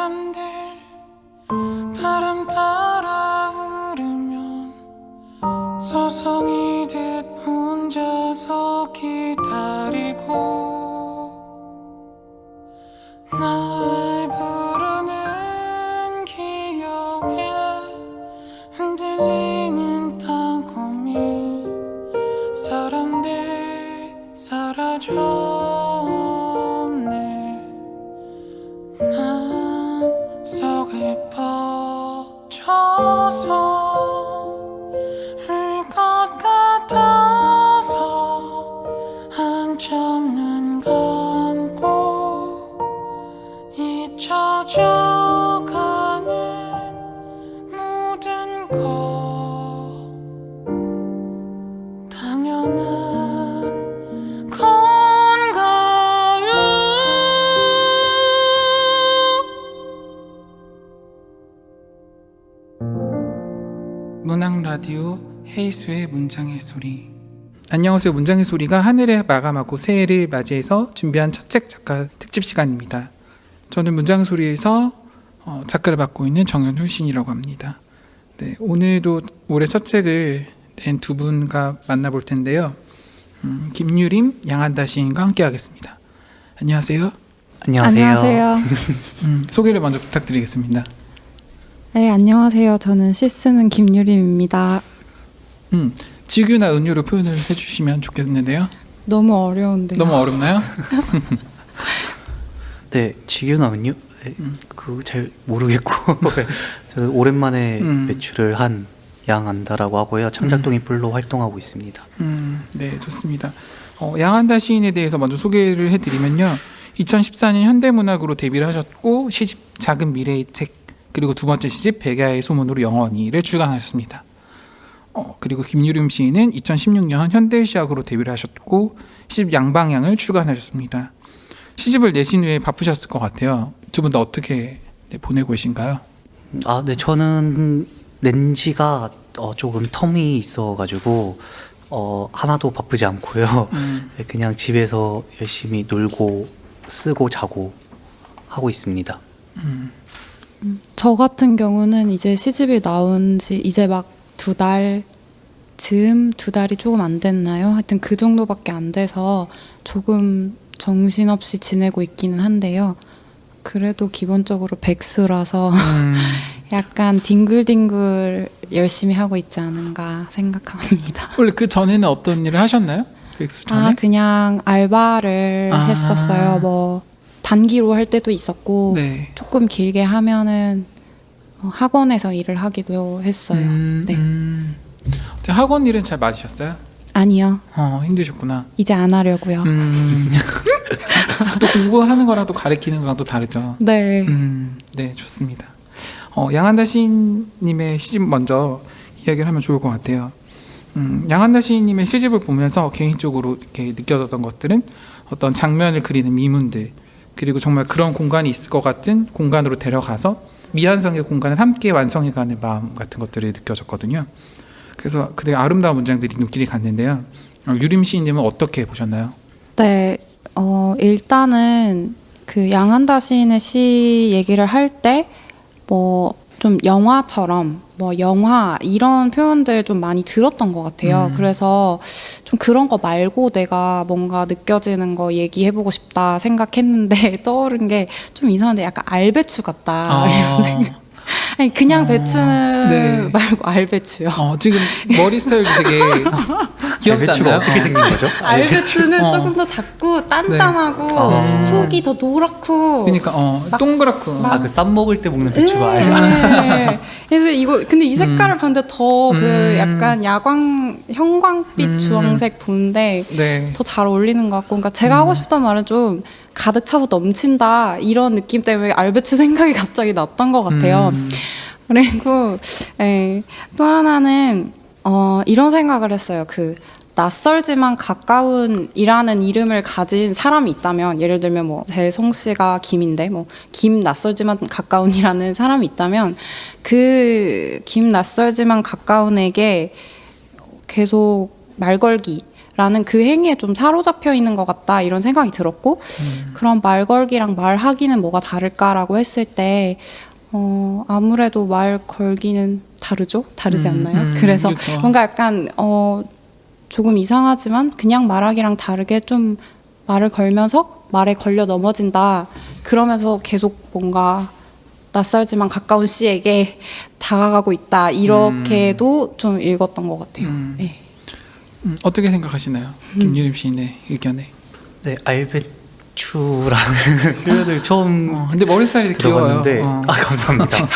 바람들 바람 따라 흐르면 서성이듯 혼자서 기다리고 날 부르는 기억에 흔들리는 땅콩이 사람들 사라졌네. 난 속을 퍼져서 울 것 같아서 한참 눈 감고 잊혀져가는 모든 것 당연한 건가요? 문학 라디오 헤이수의 문장의 소리. 안녕하세요. 문장의 소리가 하늘을 마감하고 새해를 맞이해서 준비한 첫 책 작가 특집 시간입니다. 저는 문장의 소리에서 작가를 맡고 있는 정현훈 시인이라고 합니다. 네, 오늘도 올해 첫 책을 낸 두 분과 만나볼 텐데요. 김유림, 양한다 시인과 함께 하겠습니다. 안녕하세요. 안녕하세요. 소개를 먼저 부탁드리겠습니다. 네, 안녕하세요. 저는 시 쓰는 김유림입니다. 지규나 은유로 표현을 해주시면 좋겠는데요. 너무 어려운데요. 너무 어렵나요? 네, 지규나 은유? 네, 그거 잘 모르겠고 저는 오랜만에 배출을 한 양한다라고 하고요. 창작동 인플로 활동하고 있습니다. 네, 좋습니다. 양한다 시인에 대해서 먼저 소개를 해드리면요. 2014년 현대문학으로 데뷔를 하셨고 시집 작은 미래의 책 그리고 두 번째 시집 백야의 소문으로 영원히를 출간하셨습니다. 그리고 김유림 시인은 2016년 현대시학으로 데뷔를 하셨고 시집 양방향을 출간하셨습니다. 시집을 내신 후에 바쁘셨을 것 같아요. 두 분 다 어떻게 보내고 계신가요? 네, 저는 낸 지가 조금 텀이 있어가지고 하나도 바쁘지 않고요. 네, 그냥 집에서 열심히 놀고 쓰고 자고 하고 있습니다. 저 같은 경우는 이제 시집이 나온 지 이제 막 두 달이 조금 안 됐나요? 하여튼 그 정도밖에 안 돼서 조금 정신없이 지내고 있기는 한데요. 그래도 기본적으로 백수라서 약간 딩글딩글 열심히 하고 있지 않은가 생각합니다. 원래 그 전에는 어떤 일을 하셨나요? 백수 전에? 그냥 알바를 했었어요. 뭐 단기로 할 때도 있었고 네. 조금 길게 하면은 학원에서 일을 하기도 했어요. 네. 학원 일은 잘 맞으셨어요? 아니요. 힘드셨구나. 이제 안 하려고요. 또 공부하는 거랑 또 가르치는 거랑 또 다르죠. 네. 네, 좋습니다. 양한다 시인님의 시집 먼저 이야기를 하면 좋을 것 같아요. 양한다 시인님의 시집을 보면서 개인적으로 이렇게 느껴졌던 것들은 어떤 장면을 그리는 미문들, 그리고 정말 그런 공간이 있을 것 같은 공간으로 데려가서 미완성의 공간을 함께 완성해가는 마음 같은 것들이 느껴졌거든요. 그래서 그때 아름다운 문장들이 눈길이 갔는데요. 유림 시인님은 어떻게 보셨나요? 네. 일단은 그 양한다 시인의 시 얘기를 할 때 뭐 좀 영화처럼 뭐 영화 이런 표현들 좀 많이 들었던 것 같아요. 그래서 좀 그런 거 말고 내가 뭔가 느껴지는 거 얘기해보고 싶다 생각했는데 떠오른 게 좀 이상한데 약간 알배추 같다. 이런 생각. 아니 그냥 배추는 네. 말고 알배추요. 지금 머리 스타일도 되게 귀엽지 알배추가 않나요? 어떻게 생긴 거죠? 알배추는 조금 더 작고 단단하고 속이 더 노랗고 그러니까 동그랗고 그 쌈 먹을 때 먹는 배추가 네. 그래서 이거 근데 이 색깔을 봤는데 더 그 약간 형광빛 주황색 보는데 네. 더 잘 어울리는 것 같고, 그러니까 제가 하고 싶던 말은 좀 가득 차서 넘친다 이런 느낌 때문에 알배추 생각이 갑자기 났던 것 같아요. 그리고 또 하나는 이런 생각을 했어요. 그 낯설지만 가까운이라는 이름을 가진 사람이 있다면, 예를 들면 뭐 제 성씨가 김인데 뭐 김 낯설지만 가까운이라는 사람이 있다면 그 김 낯설지만 가까운에게 계속 말 걸기, 라는 그 행위에 좀 사로잡혀 있는 것 같다 이런 생각이 들었고 그런 말 걸기랑 말하기는 뭐가 다를까라고 했을 때 아무래도 말 걸기는 다르지 않나요? 그래서 그렇죠. 뭔가 약간 조금 이상하지만 그냥 말하기랑 다르게 좀 말을 걸면서 말에 걸려 넘어진다. 그러면서 계속 뭔가 낯설지만 가까운 씨에게 다가가고 있다. 이렇게도 좀 읽었던 것 같아요. 네. 어떻게 생각하시나요? 김유림 시인의 의견에. 네, 알배추라는 표현을 처음 근데 머리 스타일이 귀여워요. 들어봤는데 감사합니다.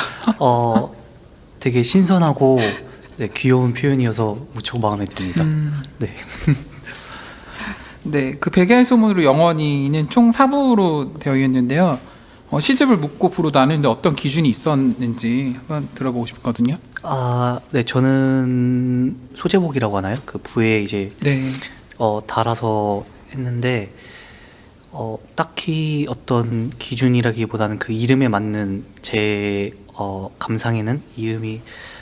되게 신선하고 네, 귀여운 표현이어서 무척 마음에 듭니다. 네. 네, 그 백야의 소문으로 영원히는 총 4부로 되어 있는데요. 시집을 묻고 부로 나누는데 어떤 기준이 있었는지 한번 들어보고 싶거든요. 네, 저는 소제목이라고 하나요? 그 부에 이제 네. 달아서 했는데 딱히 어떤 기준이라기보다는 그 이름에 맞는 제 감상에는 이름이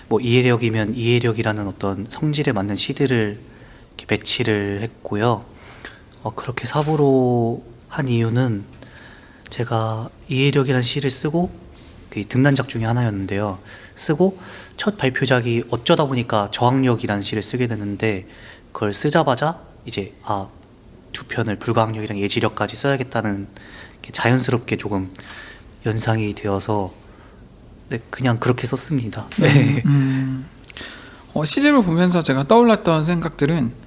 뭐 이해력이면 이해력이라는 어떤 성질에 맞는 시들을 이렇게 배치를 했고요. 그렇게 사부로 한 이유는 제가 이해력이라는 시를 쓰고 그 등단작 중에 하나였는데요. 쓰고 첫 발표작이 어쩌다 보니까 저항력이라는 시를 쓰게 되는데 그걸 쓰자마자 이제 두 편을 불가항력이랑 예지력까지 써야겠다는 게 자연스럽게 조금 연상이 되어서 네, 그냥 그렇게 썼습니다. 네. 시집을 보면서 제가 떠올랐던 생각들은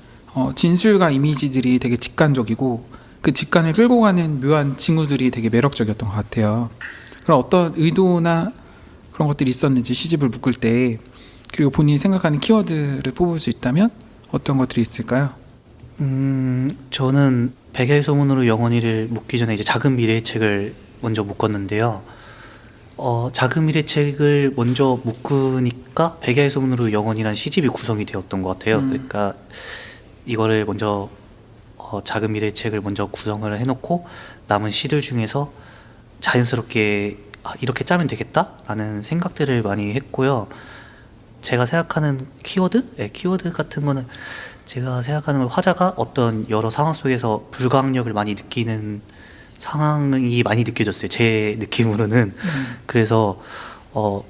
진술과 이미지들이 되게 직관적이고 그 직관을 끌고 가는 묘한 징후들이 되게 매력적이었던 것 같아요. 그럼 어떤 의도나 그런 것들이 있었는지 시집을 묶을 때 그리고 본인이 생각하는 키워드를 뽑을 수 있다면 어떤 것들이 있을까요? 저는 백야의 소문으로 영원히를 묻기 전에 이제 작은 미래의 책을 먼저 묶었는데요. 작은 미래 책을 먼저 묶으니까 백야의 소문으로 영원이라는 시집이 구성이 되었던 것 같아요. 그러니까 이거를 먼저 작은 미래 책을 먼저 구성을 해놓고 남은 시들 중에서 자연스럽게 이렇게 짜면 되겠다라는 생각들을 많이 했고요. 제가 생각하는 키워드? 네, 키워드 같은 거는 제가 생각하는 건 화자가 어떤 여러 상황 속에서 불가항력을 많이 느끼는 상황이 많이 느껴졌어요. 제 느낌으로는. 그래서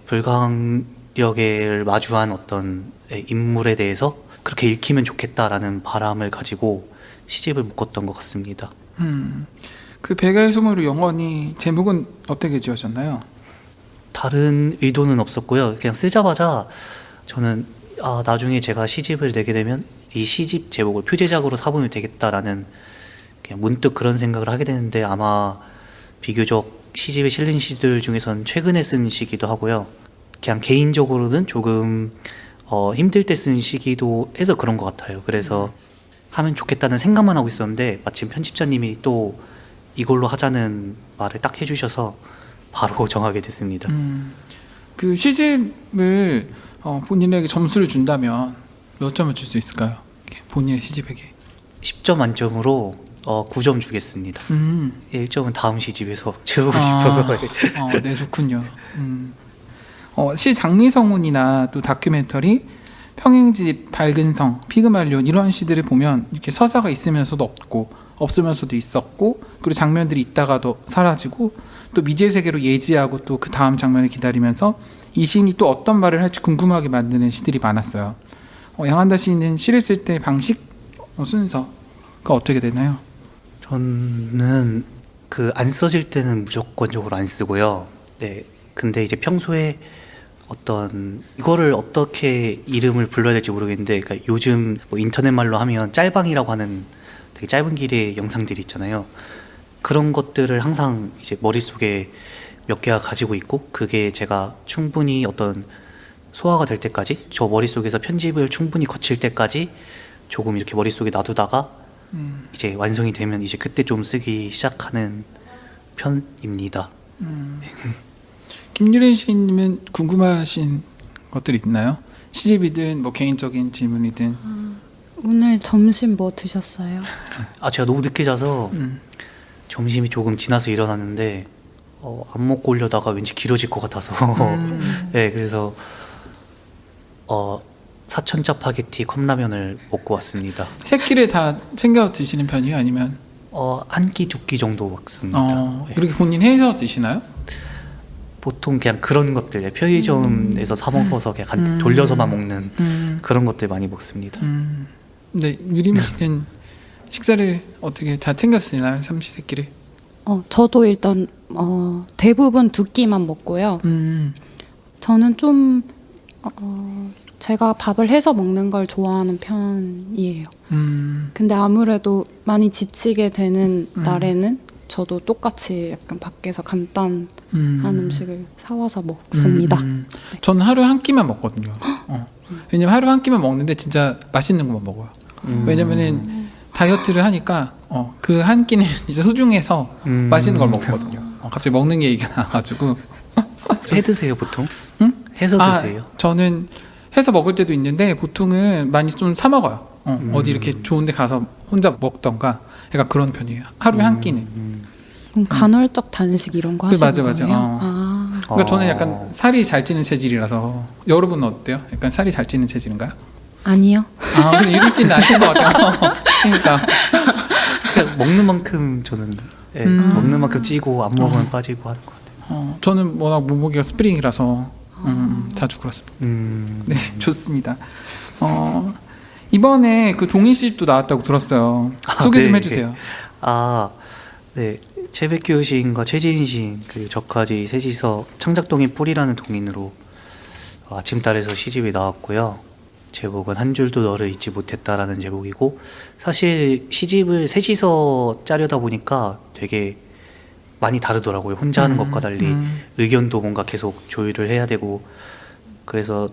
불가항력을 마주한 어떤 인물에 대해서 그렇게 읽히면 좋겠다라는 바람을 가지고 시집을 묶었던 것 같습니다. 그 백야의 소문으로 영원히 제목은 어떻게 지어졌나요? 다른 의도는 없었고요. 그냥 쓰자마자 저는 나중에 제가 시집을 내게 되면 이 시집 제목을 표제작으로 사보면 되겠다라는 그냥 문득 그런 생각을 하게 되는데 아마 비교적 시집에 실린 시들 중에선 최근에 쓴 시기도 하고요. 그냥 개인적으로는 조금 힘들 때 쓴 시기도 해서 그런 것 같아요. 그래서 하면 좋겠다는 생각만 하고 있었는데 마침 편집자님이 또 이걸로 하자는 말을 딱 해주셔서 바로 정하게 됐습니다. 그 시집을 본인에게 점수를 준다면 몇 점을 줄 수 있을까요? 본인의 시집에게. 10점 만점으로 9점 주겠습니다. 1점은 다음 시집에서 채우고 싶어서. 네, 좋군요. 시 장미성운이나 또 다큐멘터리, 평행집, 밝은 성, 피그말리온 이런 시들을 보면 이렇게 서사가 있으면서도 없고 없으면서도 있었고 그리고 장면들이 있다가도 사라지고 또 미지의 세계로 예지하고 또 그 다음 장면을 기다리면서 이 시인이 또 어떤 말을 할지 궁금하게 만드는 시들이 많았어요. 양한다 시인은 시를 쓸 때 방식, 순서가 어떻게 되나요? 저는 그 안 써질 때는 무조건적으로 안 쓰고요. 네, 근데 이제 평소에 어떤 이거를 어떻게 이름을 불러야 될지 모르겠는데, 그러니까 요즘 뭐 인터넷 말로 하면 짤방이라고 하는 되게 짧은 길이의 영상들이 있잖아요. 그런 것들을 항상 이제 머릿속에 몇 개가 가지고 있고 그게 제가 충분히 어떤 소화가 될 때까지, 저 머릿속에서 편집을 충분히 거칠 때까지 조금 이렇게 머릿속에 놔두다가 이제 완성이 되면 이제 그때 좀 쓰기 시작하는 편입니다. 김유린 시인님은 궁금하신 것들이 있나요? 시집이든 뭐 개인적인 질문이든. 오늘 점심 뭐 드셨어요? 제가 너무 늦게 자서 점심이 조금 지나서 일어났는데 안 먹고 오려다가 왠지 길어질 것 같아서 네, 그래서 사천 짜파게티 컵라면을 먹고 왔습니다. 세 끼를 다 챙겨 드시는 편이에요? 아니면 한 끼, 두 끼 정도 먹습니다. 네. 이렇게 본인 해서 드시나요? 보통 그냥 그런 것들, 편의점에서 사 먹어서 그냥 돌려서만 먹는 그런 것들 많이 먹습니다. 근데 유림 씨는 식사를 어떻게 잘 챙겨 드시나요? 삼시세끼를? 저도 일단 대부분 두 끼만 먹고요. 저는 좀 제가 밥을 해서 먹는 걸 좋아하는 편이에요. 근데 아무래도 많이 지치게 되는 날에는 저도 똑같이 약간 밖에서 간단한 음식을 사와서 먹습니다. 저는 하루에 한 끼만 먹거든요. 왜냐면 하루에 한 끼만 먹는데 진짜 맛있는 것만 먹어요. 왜냐면은 다이어트를 하니까 그 한 끼는 진짜 소중해서 맛있는 걸 먹거든요. 갑자기 먹는 얘기가 나와가지고. 해 드세요 보통? 응? 해서 드세요? 저는 해서 먹을 때도 있는데 보통은 많이 좀 사 먹어요. 어디 이렇게 좋은데 가서 혼자 먹던가 약간 그런 편이에요. 하루에 한 끼는. 그럼 간헐적 단식 이런 거 하시는 맞아. 거예요? 그러니까 저는 약간 살이 잘 찌는 체질이라서. 여러분은 어때요? 약간 살이 잘 찌는 체질인가요? 아니요. 근데 유림 씨는 안 찐 것 같아요. 그러니까. 그냥 먹는 만큼 저는 먹는 만큼 찌고 안 먹으면 빠지고 하는 것 같아요. 저는 워낙 몸무게가 스프링이라서 자주 그렇습니다. 네, 좋습니다. 이번에 그 동희 씨도 나왔다고 들었어요. 소개 좀 네. 해주세요. 네. 최백규 시인과 최지인 시인 그리고 저까지 셋이서 창작동인 뿌리라는 동인으로 아침달에서 시집이 나왔고요. 제목은 한 줄도 너를 잊지 못했다라는 제목이고, 사실 시집을 셋이서 짜려다 보니까 되게 많이 다르더라고요. 혼자 하는 것과 달리 의견도 뭔가 계속 조율을 해야 되고, 그래서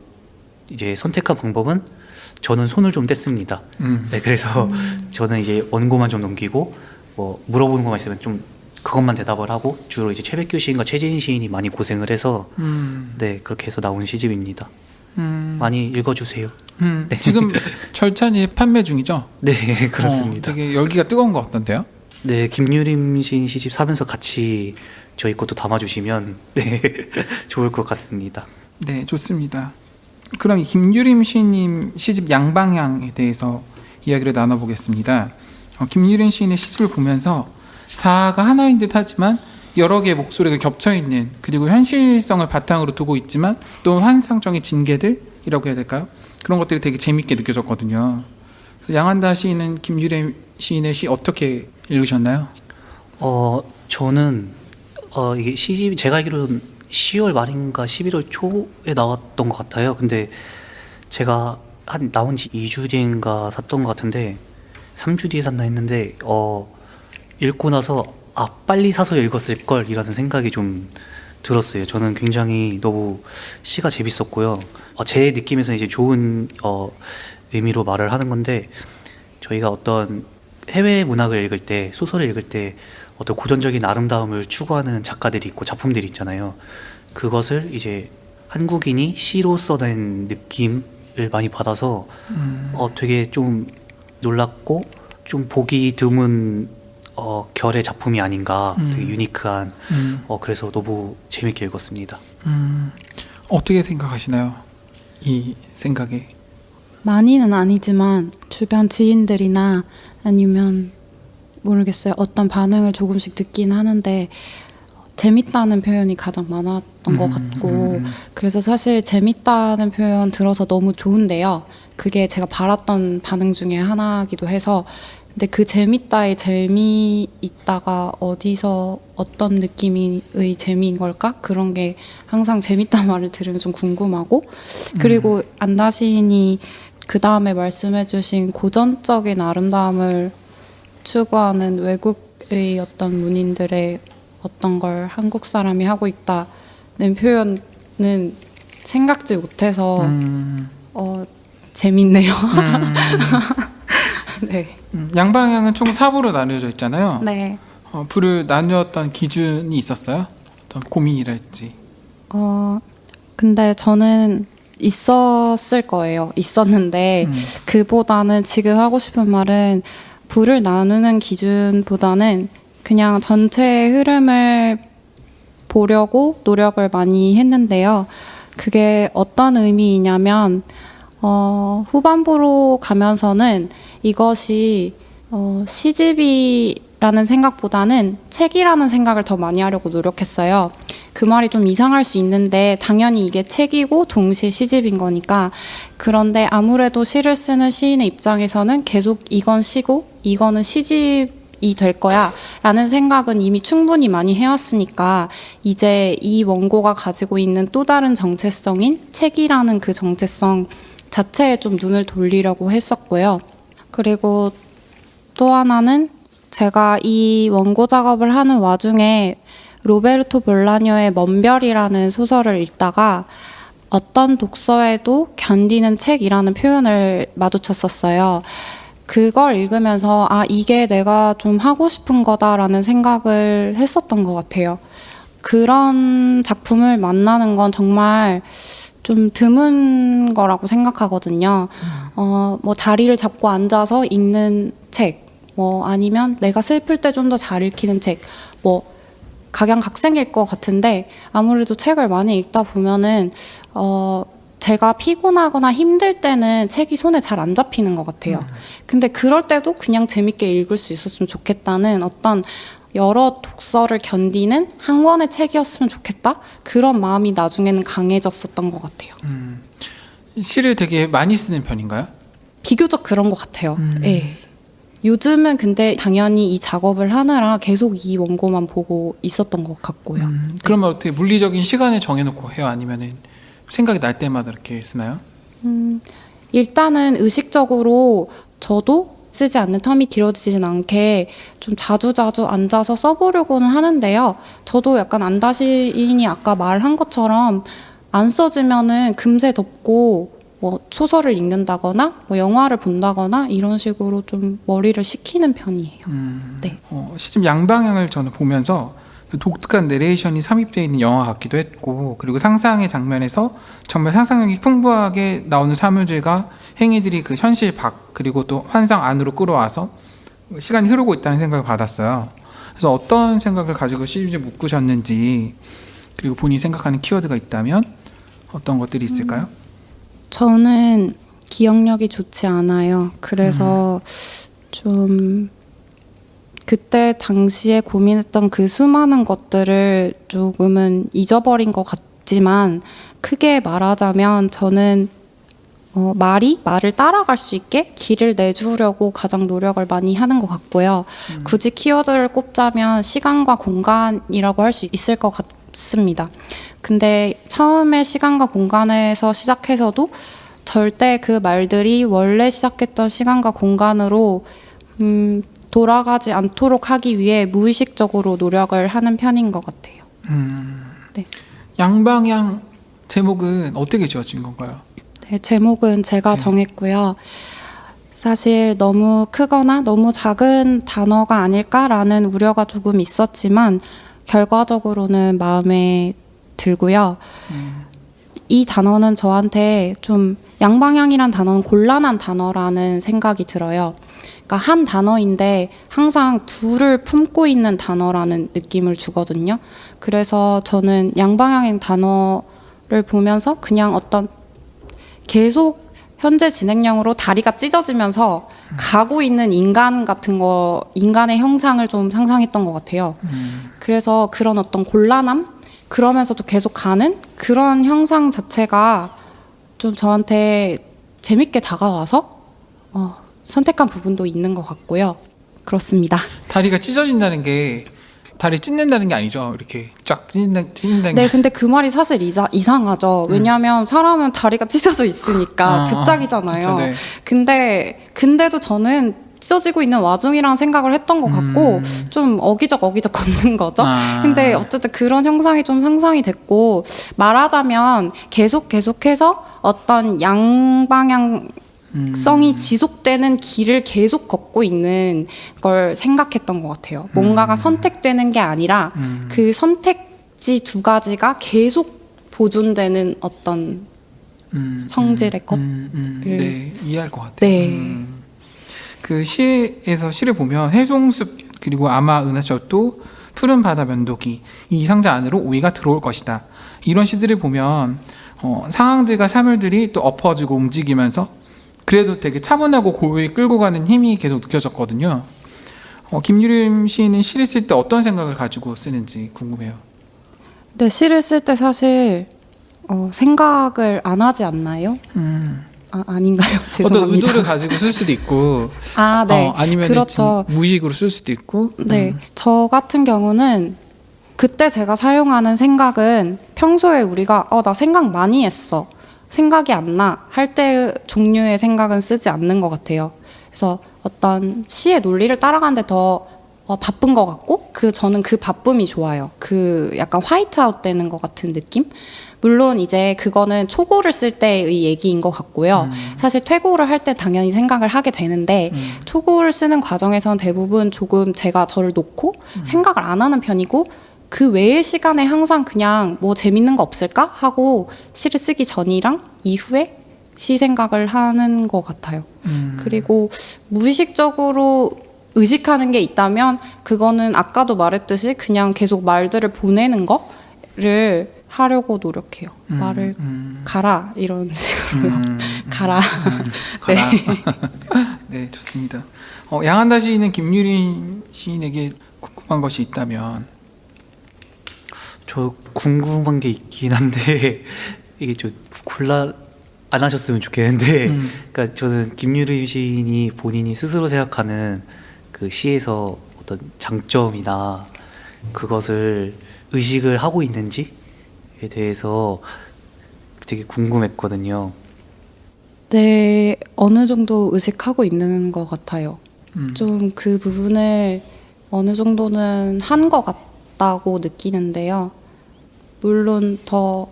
이제 선택한 방법은 저는 손을 좀 뗐습니다. 네, 그래서 저는 이제 원고만 좀 넘기고 뭐 물어보는 것만 있으면 좀 그것만 대답을 하고, 주로 이제 최백규 시인과 최지인 시인이 많이 고생을 해서 네, 그렇게 해서 나온 시집입니다. 많이 읽어주세요. 네. 지금 절찬리 판매 중이죠? 네, 그렇습니다. 되게 열기가 뜨거운 것 같던데요? 네, 김유림 시인 시집 사면서 같이 저희 것도 담아주시면 네, 좋을 것 같습니다. 네, 좋습니다. 그럼 이 김유림 시인님 시집 양방향에 대해서 이야기를 나눠보겠습니다. 김유림 시인의 시집을 보면서 자아가 하나인 듯 하지만 여러 개의 목소리가 겹쳐있는, 그리고 현실성을 바탕으로 두고 있지만 또 환상적인 징계들이라고 해야 될까요? 그런 것들이 되게 재밌게 느껴졌거든요. 양한다 시인은 김유림 시인의 시 어떻게 읽으셨나요? 저는 이게 시집이 제가 알기로는 10월 말인가 11월 초에 나왔던 것 같아요. 근데 제가 한 나온 지 2주 뒤인가 샀던 것 같은데 3주 뒤에 샀나 했는데 읽고 나서 빨리 사서 읽었을 걸 이라는 생각이 좀 들었어요. 저는 굉장히 너무 시가 재밌었고요. 제 느낌에서 이제 좋은 의미로 말을 하는 건데, 저희가 어떤 해외 문학을 읽을 때, 소설을 읽을 때 어떤 고전적인 아름다움을 추구하는 작가들이 있고 작품들이 있잖아요. 그것을 이제 한국인이 시로 써낸 느낌을 많이 받아서 되게 좀 놀랍고 좀 보기 드문 결의 작품이 아닌가, 되게 유니크한 그래서 너무 재밌게 읽었습니다. 어떻게 생각하시나요? 이 생각에. 많이는 아니지만 주변 지인들이나 아니면 모르겠어요. 어떤 반응을 조금씩 듣긴 하는데 재밌다는 표현이 가장 많았던 것 같고, 그래서 사실 재밌다는 표현 들어서 너무 좋은데요. 그게 제가 바랐던 반응 중에 하나이기도 해서, 근데 그 재밌다의 재미있다가 어디서 어떤 느낌의 재미인 걸까? 그런 게 항상 재밌다는 말을 들으면 좀 궁금하고, 그리고 안다 시인이 그 다음에 말씀해주신 고전적인 아름다움을 추구하는 외국의 어떤 문인들의 어떤 걸 한국 사람이 하고 있다는 표현은 생각지 못해서 재밌네요. 네. 양방향은 총 4부로 나뉘어져 있잖아요. 네. 부를 나누었던 기준이 있었어요? 어떤 고민이랄지. 근데 저는 있었을 거예요. 있었는데 그보다는 지금 하고 싶은 말은 부를 나누는 기준보다는 그냥 전체의 흐름을 보려고 노력을 많이 했는데요. 그게 어떤 의미이냐면 후반부로 가면서는 이것이 시집이라는 생각보다는 책이라는 생각을 더 많이 하려고 노력했어요. 그 말이 좀 이상할 수 있는데 당연히 이게 책이고 동시에 시집인 거니까. 그런데 아무래도 시를 쓰는 시인의 입장에서는 계속 이건 시고 이거는 시집이 될 거야 라는 생각은 이미 충분히 많이 해왔으니까 이제 이 원고가 가지고 있는 또 다른 정체성인 책이라는 그 정체성 자체에 좀 눈을 돌리려고 했었고요. 그리고 또 하나는 제가 이 원고 작업을 하는 와중에 로베르토 볼라뇨의 먼 별이라는 소설을 읽다가 어떤 독서에도 견디는 책이라는 표현을 마주쳤었어요. 그걸 읽으면서 이게 내가 좀 하고 싶은 거다라는 생각을 했었던 것 같아요. 그런 작품을 만나는 건 정말 좀 드문 거라고 생각하거든요. 뭐 자리를 잡고 앉아서 읽는 책, 뭐 아니면 내가 슬플 때 좀 더 잘 읽히는 책, 뭐 각양각색일 것 같은데 아무래도 책을 많이 읽다 보면은 제가 피곤하거나 힘들 때는 책이 손에 잘 안 잡히는 것 같아요. 근데 그럴 때도 그냥 재밌게 읽을 수 있었으면 좋겠다는 어떤 여러 독서를 견디는 한 권의 책이었으면 좋겠다? 그런 마음이 나중에는 강해졌었던 것 같아요. 시를 되게 많이 쓰는 편인가요? 비교적 그런 것 같아요. 네. 요즘은 근데 당연히 이 작업을 하느라 계속 이 원고만 보고 있었던 것 같고요. 그러면 어떻게 물리적인 시간을 정해놓고 해요? 아니면은 생각이 날 때마다 이렇게 쓰나요? 일단은 의식적으로 저도 쓰지 않는 텀이 길어지진 않게 좀 자주자주 앉아서 써보려고는 하는데요. 저도 약간 안다시인이 아까 말한 것처럼 안 써지면은 금세 덮고 뭐 소설을 읽는다거나 뭐 영화를 본다거나 이런 식으로 좀 머리를 식히는 편이에요. 네. 시집 양방향을 저는 보면서 그 독특한 내레이션이 삽입되어 있는 영화 같기도 했고, 그리고 상상의 장면에서 정말 상상력이 풍부하게 나오는 사물들과 행위들이 그 현실 밖 그리고 또 환상 안으로 끌어와서 시간이 흐르고 있다는 생각을 받았어요. 그래서 어떤 생각을 가지고 시집을 묶으셨는지, 그리고 본인이 생각하는 키워드가 있다면 어떤 것들이 있을까요? 저는 기억력이 좋지 않아요. 그래서 좀 그때 당시에 고민했던 그 수많은 것들을 조금은 잊어버린 것 같지만, 크게 말하자면 저는 말을 따라갈 수 있게 길을 내주려고 가장 노력을 많이 하는 것 같고요. 굳이 키워드를 꼽자면 시간과 공간이라고 할 수 있을 것 같습니다. 근데 처음에 시간과 공간에서 시작해서도 절대 그 말들이 원래 시작했던 시간과 공간으로 돌아가지 않도록 하기 위해 무의식적으로 노력을 하는 편인 것 같아요. 네. 양방향 제목은 어떻게 지어진 건가요? 네, 제목은 제가 정했고요. 사실 너무 크거나 너무 작은 단어가 아닐까라는 우려가 조금 있었지만 결과적으로는 마음에 들고요. 이 단어는 저한테 좀 양방향이란 단어는 곤란한 단어라는 생각이 들어요. 그러니까 한 단어인데 항상 둘을 품고 있는 단어라는 느낌을 주거든요. 그래서 저는 양방향인 단어를 보면서 그냥 어떤 계속 현재 진행형으로 다리가 찢어지면서 가고 있는 인간 같은 거, 인간의 형상을 좀 상상했던 것 같아요. 그래서 그런 어떤 곤란함? 그러면서도 계속 가는 그런 형상 자체가 좀 저한테 재밌게 다가와서 선택한 부분도 있는 것 같고요. 그렇습니다. 다리가 찢어진다는 게 다리 찢는다는 게 아니죠? 이렇게 쫙 찢는다는 네, 게. 근데 그 말이 사실 이상하죠. 왜냐하면 사람은 다리가 찢어져 있으니까 듣짝이잖아요. 그쵸, 네. 근데도 저는 찢어지고 있는 와중이라는 생각을 했던 것 같고 좀 어기적 걷는 거죠. 근데 어쨌든 그런 형상이 좀 상상이 됐고, 말하자면 계속해서 어떤 양방향 성이 지속되는 길을 계속 걷고 있는 걸 생각했던 것 같아요. 뭔가가 선택되는 게 아니라 그 선택지 두 가지가 계속 보존되는 어떤 성질의 것. 네, 이해할 것 같아요. 네. 그 시에서 시를 보면 해송숲 그리고 아마 은하철도 푸른 바다 면도기 이 상자 안으로 오이가 들어올 것이다, 이런 시들을 보면 상황들과 사물들이 또 엎어지고 움직이면서 그래도 되게 차분하고 고요히 끌고 가는 힘이 계속 느껴졌거든요. 김유림 시인은 시를 쓸 때 어떤 생각을 가지고 쓰는지 궁금해요. 근데 시를 쓸 때 사실 생각을 안 하지 않나요? 아닌가요? 어떤 죄송합니다. 의도를 가지고 쓸 수도 있고, 아, 네. 아니면 그렇죠. 무의식으로 쓸 수도 있고. 네. 저 같은 경우는 그때 제가 사용하는 생각은 평소에 우리가 나 생각 많이 했어. 생각이 안 나. 할 때 종류의 생각은 쓰지 않는 것 같아요. 그래서 어떤 시의 논리를 따라가는데 더 바쁜 것 같고 저는 그 바쁨이 좋아요. 그 약간 화이트아웃 되는 것 같은 느낌? 물론 이제 그거는 초고를 쓸 때의 얘기인 것 같고요. 사실 퇴고를 할 때 당연히 생각을 하게 되는데 초고를 쓰는 과정에서는 대부분 조금 제가 저를 놓고 생각을 안 하는 편이고 그 외의 시간에 항상 그냥 뭐 재밌는 거 없을까? 하고 시를 쓰기 전이랑 이후에 시 생각을 하는 것 같아요. 그리고 무의식적으로 의식하는 게 있다면 그거는 아까도 말했듯이 그냥 계속 말들을 보내는 거를 하려고 노력해요. 말을 가라 이런 식으로 가라. 가라. 네, 좋습니다. 양한다 시인은 김유림 시인에게 궁금한 것이 있다면 저 궁금한 게 있긴 한데 이게 좀 곤란 안 하셨으면 좋겠는데 그러니까 저는 김유림 시인이 본인이 스스로 생각하는 그 시에서 어떤 장점이나 그것을 의식을 하고 있는지에 대해서 되게 궁금했거든요. 네, 어느 정도 의식하고 있는 것 같아요. 좀 그 부분을 어느 정도는 한 것 같다고 느끼는데요. 물론 더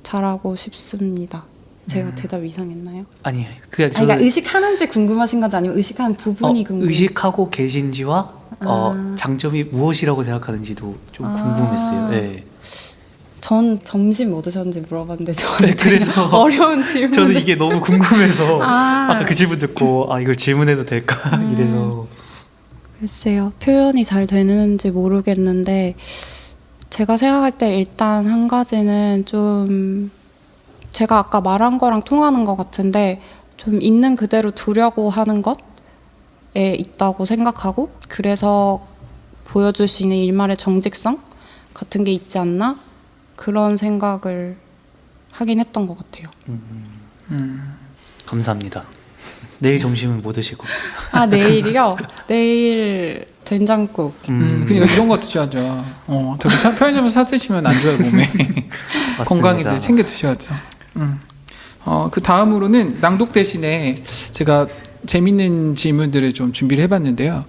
잘하고 싶습니다. 제가 대답 이상했나요? 아니 그냥 그러니까 의식하는지 궁금하신 건지 아니면 의식하는 부분이 궁금해요. 의식하고 계신지와 장점이 무엇이라고 생각하는지도 좀 궁금했어요. 네. 전 점심 뭐 드셨는지 물어봤는데 저는 그래서 어려운 질문. 저는 이게 너무 궁금해서 아. 아까 그 질문 듣고 이걸 질문해도 될까 이래서 글쎄요. 표현이 잘 되는지 모르겠는데 제가 생각할 때 일단 한 가지는 좀 제가 아까 말한 거랑 통하는 것 같은데 좀 있는 그대로 두려고 하는 것에 있다고 생각하고 그래서 보여줄 수 있는 일말의 정직성 같은 게 있지 않나? 그런 생각을 하긴 했던 것 같아요. 감사합니다. 내일 점심은 뭐 드시고? 내일이요? 내일 된장국. 그러니까 이런 거 드셔야죠. 저기 편의점에서 사 드시면 안 좋아요, 몸에. 건강에 챙겨 드셔야죠. 그 다음으로는 낭독 대신에 제가 재밌는 질문들을 좀 준비를 해봤는데요.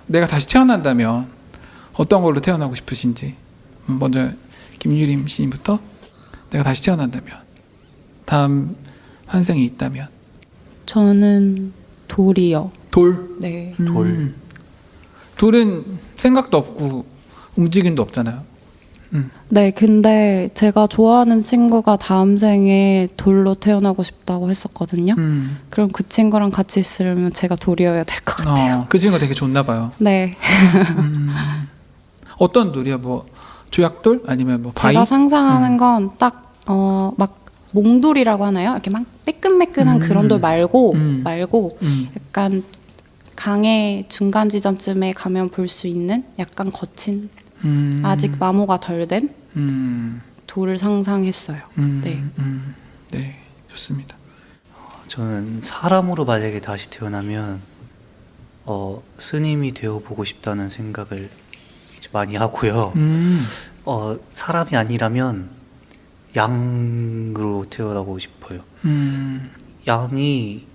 내가 다시 태어난다면 어떤 걸로 태어나고 싶으신지. 먼저 김유림 시인부터. 내가 다시 태어난다면 다음 환생이 있다면. 저는 돌이요. 돌. 네. 돌은 생각도 없고 움직임도 없잖아요. 네, 근데 제가 좋아하는 친구가 다음 생에 돌로 태어나고 싶다고 했었거든요. 그럼 그 친구랑 같이 있으면 제가 돌이어야 될 것 같아요. 그 친구가 되게 좋나 봐요. 네. 어떤 돌이야? 뭐 조약돌 아니면 뭐 바위? 제가 상상하는 건 딱 막 몽돌이라고 하나요? 이렇게 막 매끈매끈한 그런 돌 말고 약간 강의 중간 지점쯤에 가면 볼 수 있는 약간 거친 아직 마모가 덜 된 돌을 상상했어요. 네. 네, 좋습니다. 저는 사람으로 만약에 다시 태어나면 스님이 되어 보고 싶다는 생각을 이제 많이 하고요. 사람이 아니라면 양으로 태어나고 싶어요. 양이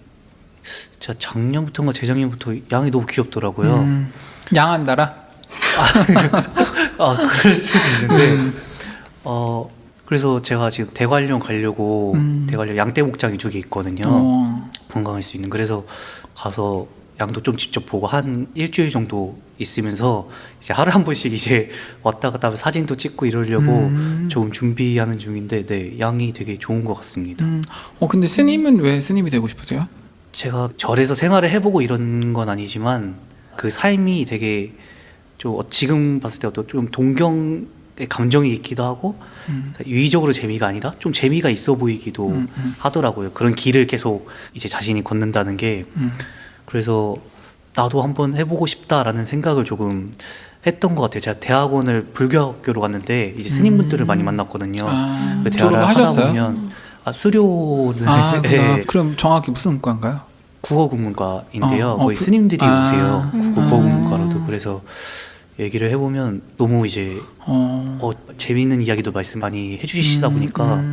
제가 작년부터인가 재작년부터 양이 너무 귀엽더라고요. 양한다라? 그럴 수도 있는데 그래서 제가 지금 대관령 가려고 대관령 양떼 목장 이쪽에 있거든요. 관광할 수 있는. 그래서 가서 양도 좀 직접 보고 한 일주일 정도 있으면서 이제 하루에 한 번씩 이제 왔다 갔다 하면 사진도 찍고 이러려고 좀 준비하는 중인데 네, 양이 되게 좋은 것 같습니다. 근데 스님은 왜 스님이 되고 싶으세요? 제가 절에서 생활을 해보고 이런 건 아니지만 그 삶이 되게 좀 지금 봤을 때 어떤 좀 감정이 있기도 하고 유의적으로 재미가 아니라 좀 재미가 있어 보이기도 하더라고요. 그런 길을 계속 이제 자신이 걷는다는 게 그래서 나도 한번 해보고 싶다라는 생각을 조금 했던 것 같아요. 제가 대학원을 불교학교로 갔는데 이제 스님분들을 많이 만났거든요. 아, 대화를 하다 졸업하셨어요? 보면 수료는 그렇구나. 그럼 정확히 무슨 문과인가요? 국어국문과인데요. 거의 그- 스님들이 아. 오세요. 국어국문과로도. 그래서 얘기를 해보면 너무 이제 재미있는 이야기도 말씀 많이 해주시다 보니까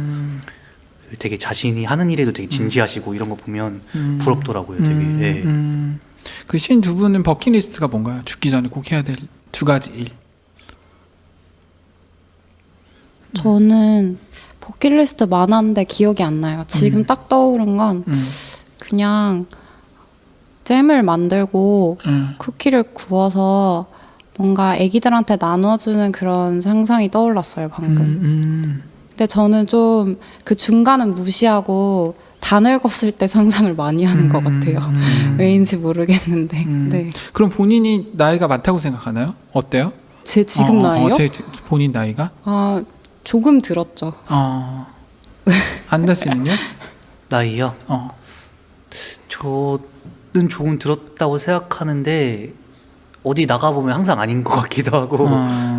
되게 자신이 하는 일에도 되게 진지하시고 이런 거 보면 부럽더라고요. 되게. 예. 그 시인 두 분은 버킷리스트가 뭔가요? 죽기 전에 꼭 해야 될 두 가지 일. 저는 버킷리스트 많았는데 기억이 안 나요. 지금 딱 떠오른 건 그냥 잼을 만들고 쿠키를 구워서 뭔가 애기들한테 나눠주는 그런 상상이 떠올랐어요, 방금. 근데 저는 좀 그 중간은 무시하고 다 늙었을 때 상상을 많이 하는 것 같아요. 왜인지 모르겠는데. 네. 그럼 본인이 나이가 많다고 생각하나요? 어때요? 제 지금 나이요? 본인 나이가? 아, 조금 들었죠. 안다 씨는요? 나이요? 저는 조금 들었다고 생각하는데 어디 나가보면 항상 아닌 것 같기도 하고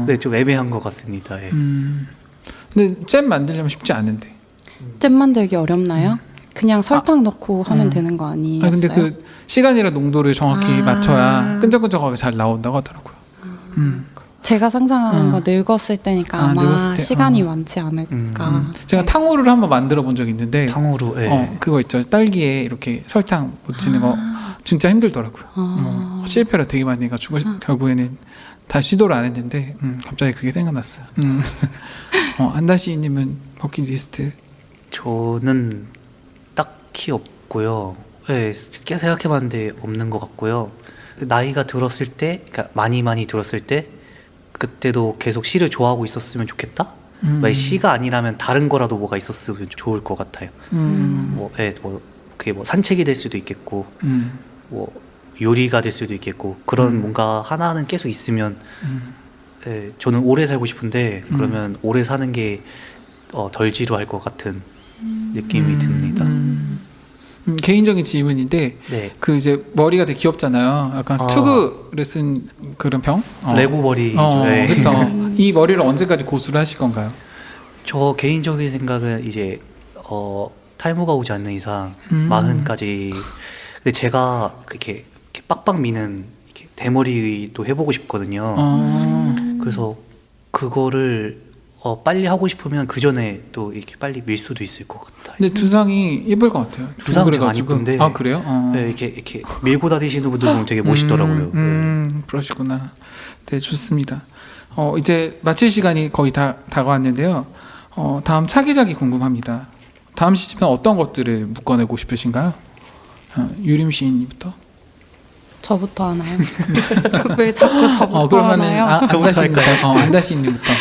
네, 좀 애매한 것 같습니다. 예. 근데 잼 만들려면 쉽지 않은데. 잼 만들기 어렵나요? 그냥 설탕 넣고 하면 되는 거 아니었어요? 근데 그 시간이랑 농도를 정확히 맞춰야 끈적끈적하게 잘 나온다고 하더라고요. 제가 상상하는 거 늙었을 때니까 아마 늙었을 때, 시간이 많지 않을까. 제가 탕후루를 한번 만들어 본 적이 있는데 탕후루, 예. 그거 있죠. 딸기에 이렇게 설탕 묻히는 거 진짜 힘들더라고요. 실패를 되게 많이 해가지고 결국에는 다 시도를 안 했는데 갑자기 그게 생각났어요. 안다시님은 버킷리스트? 저는 딱히 없고요. 네, 꽤 생각해봤는데 없는 것 같고요. 나이가 들었을 때, 그러니까 많이 들었을 때 그때도 계속 시를 좋아하고 있었으면 좋겠다. 만약 시가 아니라면 다른 거라도 뭐가 있었으면 좋을 것 같아요. 그게 뭐 산책이 될 수도 있겠고, 뭐 요리가 될 수도 있겠고 그런 뭔가 하나는 계속 있으면 저는 오래 살고 싶은데 그러면 오래 사는 게 덜 지루할 것 같은 느낌이 듭니다. 개인적인 질문인데 네. 그 이제 머리가 되게 귀엽잖아요. 약간 투구를 쓴 그런 병? 레고 머리죠. 네. 그렇죠. 이 머리를 언제까지 고수를 하실 건가요? 저 개인적인 생각은 이제 탈모가 오지 않는 이상 40까지. 근데 제가 이렇게 빡빡 미는 이렇게 대머리도 해보고 싶거든요. 그래서 그거를 빨리 하고 싶으면 그 전에 또 이렇게 빨리 밀 수도 있을 것 같아요. 근데 두상이 예쁠 것 같아요. 두상 제가 안 이쁜데. 아 그래요? 네, 이렇게 밀고 다니시는 분들 보면 되게 멋있더라고요. 그러시구나. 네, 좋습니다. 이제 마칠 시간이 거의 다 다가왔는데요. 다음 차기작이 궁금합니다. 다음 시즌은 어떤 것들을 묶어내고 싶으신가요? 유림 시인님부터. 저부터 하나요? 왜 자꾸 저부터 그러면은 하나요? 안다 시인님부터.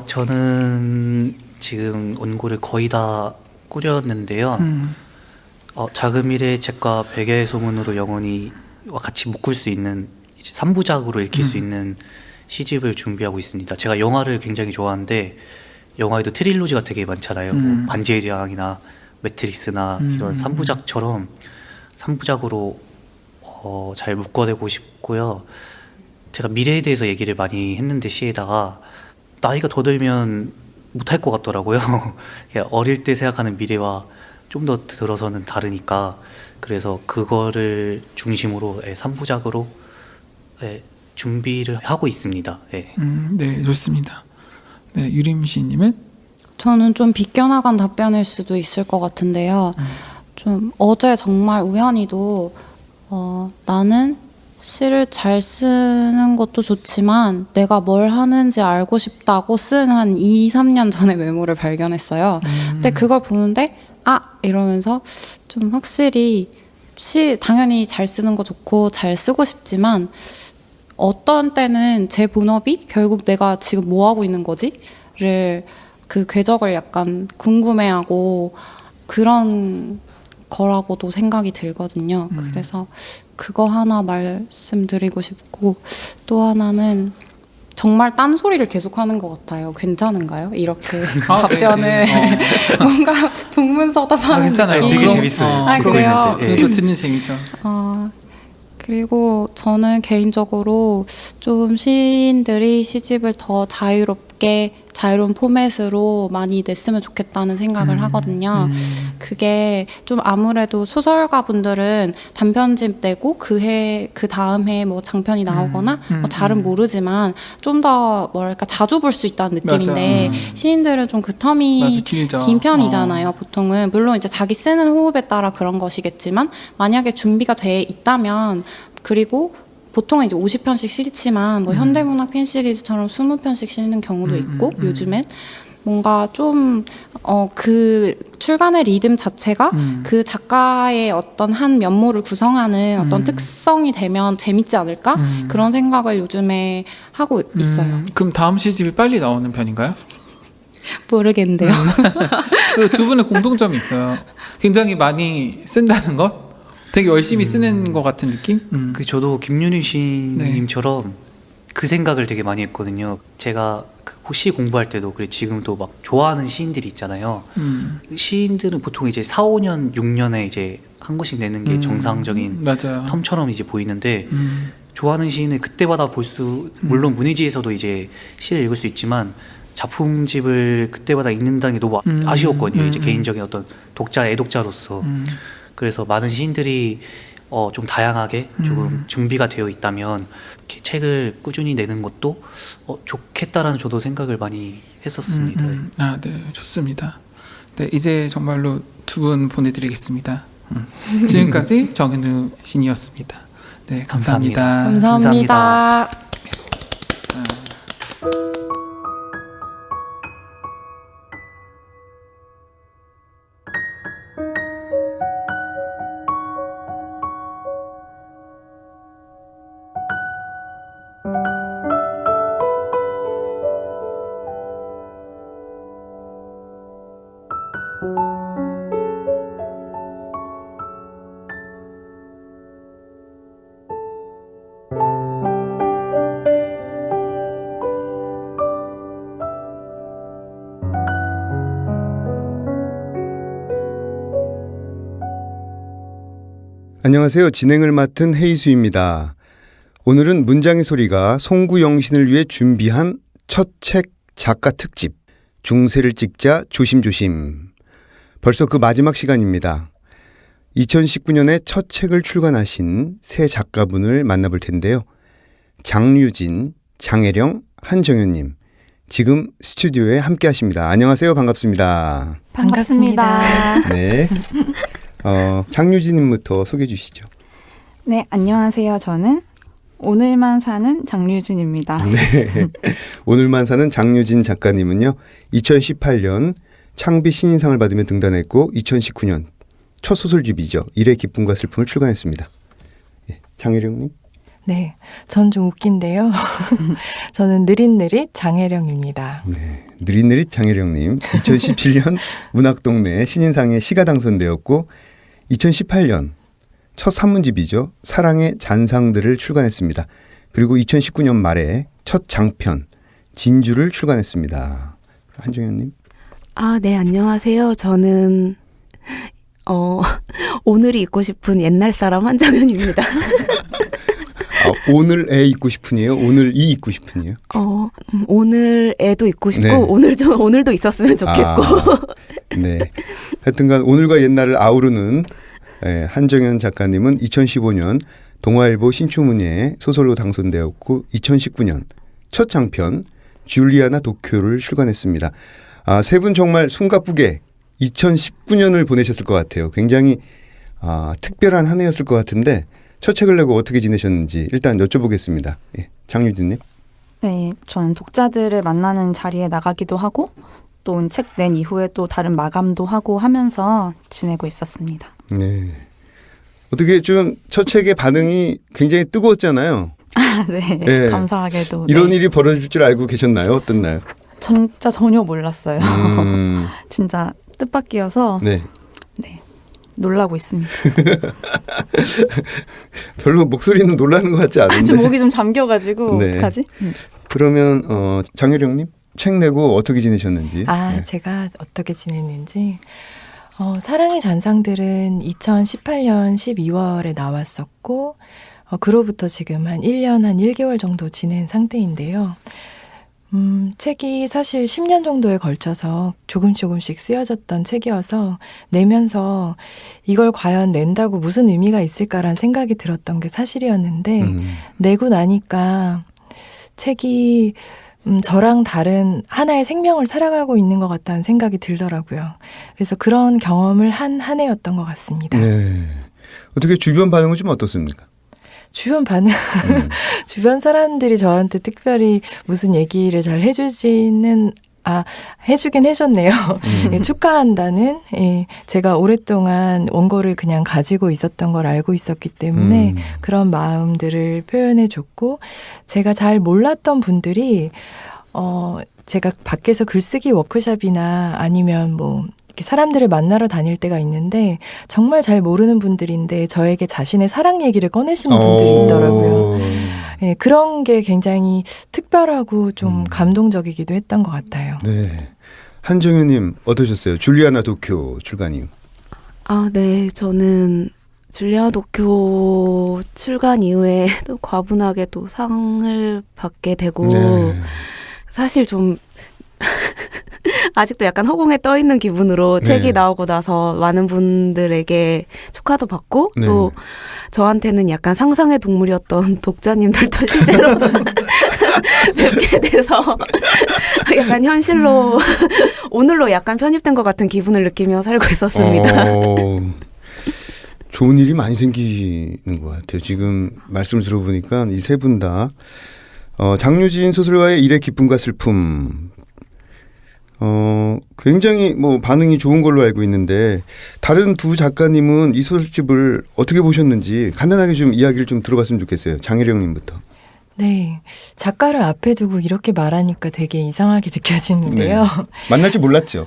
저는 지금 원고를 거의 다 꾸렸는데요. 자금일의 책과 백야의 소문으로 영원히와 같이 묶을 수 있는 이제 3부작으로 읽힐 수 있는 시집을 준비하고 있습니다. 제가 영화를 굉장히 좋아하는데 영화에도 트릴로지가 되게 많잖아요. 뭐 반지의 제왕이나 매트릭스나 이런 3부작처럼 3부작으로 잘 묶어내고 싶고요. 제가 미래에 대해서 얘기를 많이 했는데 시에다가 나이가 더 들면 못할 것 같더라고요. 어릴 때 생각하는 미래와 좀 더 들어서는 다르니까 그래서 그거를 중심으로 3부작으로 준비를 하고 있습니다. 네, 좋습니다. 네, 유림 시인님은? 저는 좀 비껴나간 답변일 수도 있을 것 같은데요. 좀 어제 정말 우연히도 나는 시를 잘 쓰는 것도 좋지만 내가 뭘 하는지 알고 싶다고 쓴 한 2, 3년 전에 메모를 발견했어요. 근데 그걸 보는데 이러면서 좀 확실히 시 당연히 잘 쓰는 거 좋고 잘 쓰고 싶지만 어떤 때는 제 본업이 결국 내가 지금 뭐 하고 있는 거지를 그 궤적을 약간 궁금해하고 그런 거라고도 생각이 들거든요. 그래서 그거 하나 말씀드리고 싶고 또 하나는 정말 딴소리를 계속하는 것 같아요. 괜찮은가요? 이렇게 아, 답변을 네. 뭔가 동문서답하는 괜찮아요. 느낌. 되게 그럼, 재밌어요. 아, 듣고 그래요? 있는데. 예. 그래도 듣는 재미죠. 그리고 저는 개인적으로 좀 시인들이 시집을 더 자유로운 포맷으로 많이 냈으면 좋겠다는 생각을 하거든요. 그게 좀 아무래도 소설가 분들은 단편집 내고 그 다음 해 뭐 장편이 나오거나 뭐 잘은 모르지만 좀 더 뭐랄까 자주 볼 수 있다는 느낌인데 맞아. 시인들은 좀 그 맞아, 텀이 길죠. 긴 편이잖아요. 보통은 물론 이제 자기 쓰는 호흡에 따라 그런 것이겠지만 만약에 준비가 돼 있다면 그리고 보통은 이제 50편씩 싫지만 뭐 현대문학 팬 시리즈처럼 20편씩 싣는 경우도 있고 요즘엔 뭔가 좀 그 출간의 리듬 자체가 그 작가의 어떤 한 면모를 구성하는 어떤 특성이 되면 재밌지 않을까 그런 생각을 요즘에 하고 있어요. 그럼 다음 시집이 빨리 나오는 편인가요? 모르겠는데요. 그 두 분의 공통점이 있어요. 굉장히 많이 쓴다는 것, 되게 열심히 쓰는 것 같은 느낌. 그 저도 김윤희 시인님처럼 그 생각을 되게 많이 했거든요. 제가 그 시 공부할 때도 그래 지금도 막 좋아하는 시인들이 있잖아요. 시인들은 보통 이제 4, 5년, 6년에 이제 한 권씩 내는 게 정상적인 맞아요. 텀처럼 이제 보이는데 좋아하는 시인을 그때마다 물론 문희지에서도 이제 시를 읽을 수 있지만 작품집을 그때마다 읽는다는 게 너무 아쉬웠거든요. 이제 개인적인 어떤 애독자로서. 그래서 많은 시인들이 좀 다양하게 조금 준비가 되어 있다면 이렇게 책을 꾸준히 내는 것도 좋겠다라는 저도 생각을 많이 했었습니다. 아, 네, 좋습니다. 네, 이제 정말로 두 분 보내드리겠습니다. 지금까지 정현우 신이었습니다. 네, 감사합니다. 감사합니다. 안녕하세요. 진행을 맡은 헤이수입니다. 오늘은 문장의 소리가 송구영신을 위해 준비한 첫 책 작가 특집 중세를 찍자 조심조심. 벌써 그 마지막 시간입니다. 2019년에 첫 책을 출간하신 새 작가분을 만나볼 텐데요. 장유진, 장혜령, 한정현님 지금 스튜디오에 함께 하십니다. 안녕하세요. 반갑습니다. 반갑습니다. 네. 장유진님부터 소개해 주시죠. 네, 안녕하세요. 저는 오늘만 사는 장유진입니다. 네. 오늘만 사는 장유진 작가님은요. 2018년 창비 신인상을 받으며 등단했고 2019년 첫 소설집이죠. 일의 기쁨과 슬픔을 출간했습니다. 네, 장혜령님. 네, 전 좀 웃긴데요. 저는 느릿느릿 장혜령입니다. 네, 느릿느릿 장혜령님. 2017년 문학동네 신인상에 시가 당선되었고 2018년 첫 산문집이죠. 사랑의 잔상들을 출간했습니다. 그리고 2019년 말에 첫 장편 진주를 출간했습니다. 한정현님. 아, 네, 안녕하세요. 저는 오늘이 있고 싶은 옛날 사람 한정현입니다. 오늘에 있고 싶으니요? 오늘이 있고 싶으니요? 오늘에도 있고 싶고 네. 오늘도 있었으면 좋겠고. 네. 하여튼간 오늘과 옛날을 아우르는 한정현 작가님은 2015년 동아일보 신춘문예에 소설로 당선되었고 2019년 첫 장편 줄리아나 도쿄를 출간했습니다. 세 분 정말 숨가쁘게 2019년을 보내셨을 것 같아요. 굉장히 특별한 한 해였을 것 같은데 첫 책을 내고 어떻게 지내셨는지 일단 여쭤보겠습니다. 예, 장유진님. 네, 저는 독자들을 만나는 자리에 나가기도 하고 또 책 낸 이후에 또 다른 마감도 하고 하면서 지내고 있었습니다. 네. 어떻게 좀 첫 책의 반응이 굉장히 뜨거웠잖아요. 네, 네. 감사하게도. 이런 네. 일이 벌어질 줄 알고 계셨나요? 어땠나요? 진짜 전혀 몰랐어요. 진짜 뜻밖이어서 네. 네, 놀라고 있습니다. 별로 목소리는 놀라는 것 같지 않은데. 지금 목이 좀 잠겨가지고 네. 어떡하지? 그러면 장혜령님 책 내고 어떻게 지내셨는지. 네. 제가 어떻게 지냈는지. 사랑의 잔상들은 2018년 12월에 나왔었고, 그로부터 지금 한 1년 한 1개월 정도 지낸 상태인데요. 책이 사실 10년 정도에 걸쳐서 조금씩 쓰여졌던 책이어서 내면서 이걸 과연 낸다고 무슨 의미가 있을까라는 생각이 들었던 게 사실이었는데 내고 나니까 책이 저랑 다른 하나의 생명을 살아가고 있는 것 같다는 생각이 들더라고요. 그래서 그런 경험을 한 해였던 것 같습니다. 네. 어떻게 주변 반응은 좀 어떻습니까? 주변 반응, 주변 사람들이 저한테 특별히 무슨 얘기를 잘 해주지는, 해주긴 해줬네요. 예, 축하한다는, 제가 오랫동안 원고를 그냥 가지고 있었던 걸 알고 있었기 때문에 그런 마음들을 표현해줬고, 제가 잘 몰랐던 분들이, 제가 밖에서 글쓰기 워크숍이나 아니면 이렇게 사람들을 만나러 다닐 때가 있는데 정말 잘 모르는 분들인데 저에게 자신의 사랑 얘기를 꺼내시는 분들이 있더라고요. 네, 그런 게 굉장히 특별하고 좀 감동적이기도 했던 것 같아요. 네. 한정현님 어떠셨어요? 줄리아나 도쿄 출간 이후. 네. 저는 줄리아 도쿄 출간 이후에 또 과분하게 또 상을 받게 되고 네. 사실 좀 아직도 약간 허공에 떠 있는 기분으로 네. 책이 나오고 나서 많은 분들에게 축하도 받고 네. 또 저한테는 약간 상상의 동물이었던 독자님들도 실제로 뵙게 돼서 약간 현실로 오늘로 약간 편입된 것 같은 기분을 느끼며 살고 있었습니다. 좋은 일이 많이 생기는 것 같아요. 지금 말씀을 들어보니까 이 세 분 다 장유진 소설가의 일의 기쁨과 슬픔 굉장히 반응이 좋은 걸로 알고 있는데 다른 두 작가님은 이 소설집을 어떻게 보셨는지 간단하게 좀 이야기를 좀 들어봤으면 좋겠어요. 장혜령님부터. 네. 작가를 앞에 두고 이렇게 말하니까 되게 이상하게 느껴지는데요. 네. 만날 줄 몰랐죠.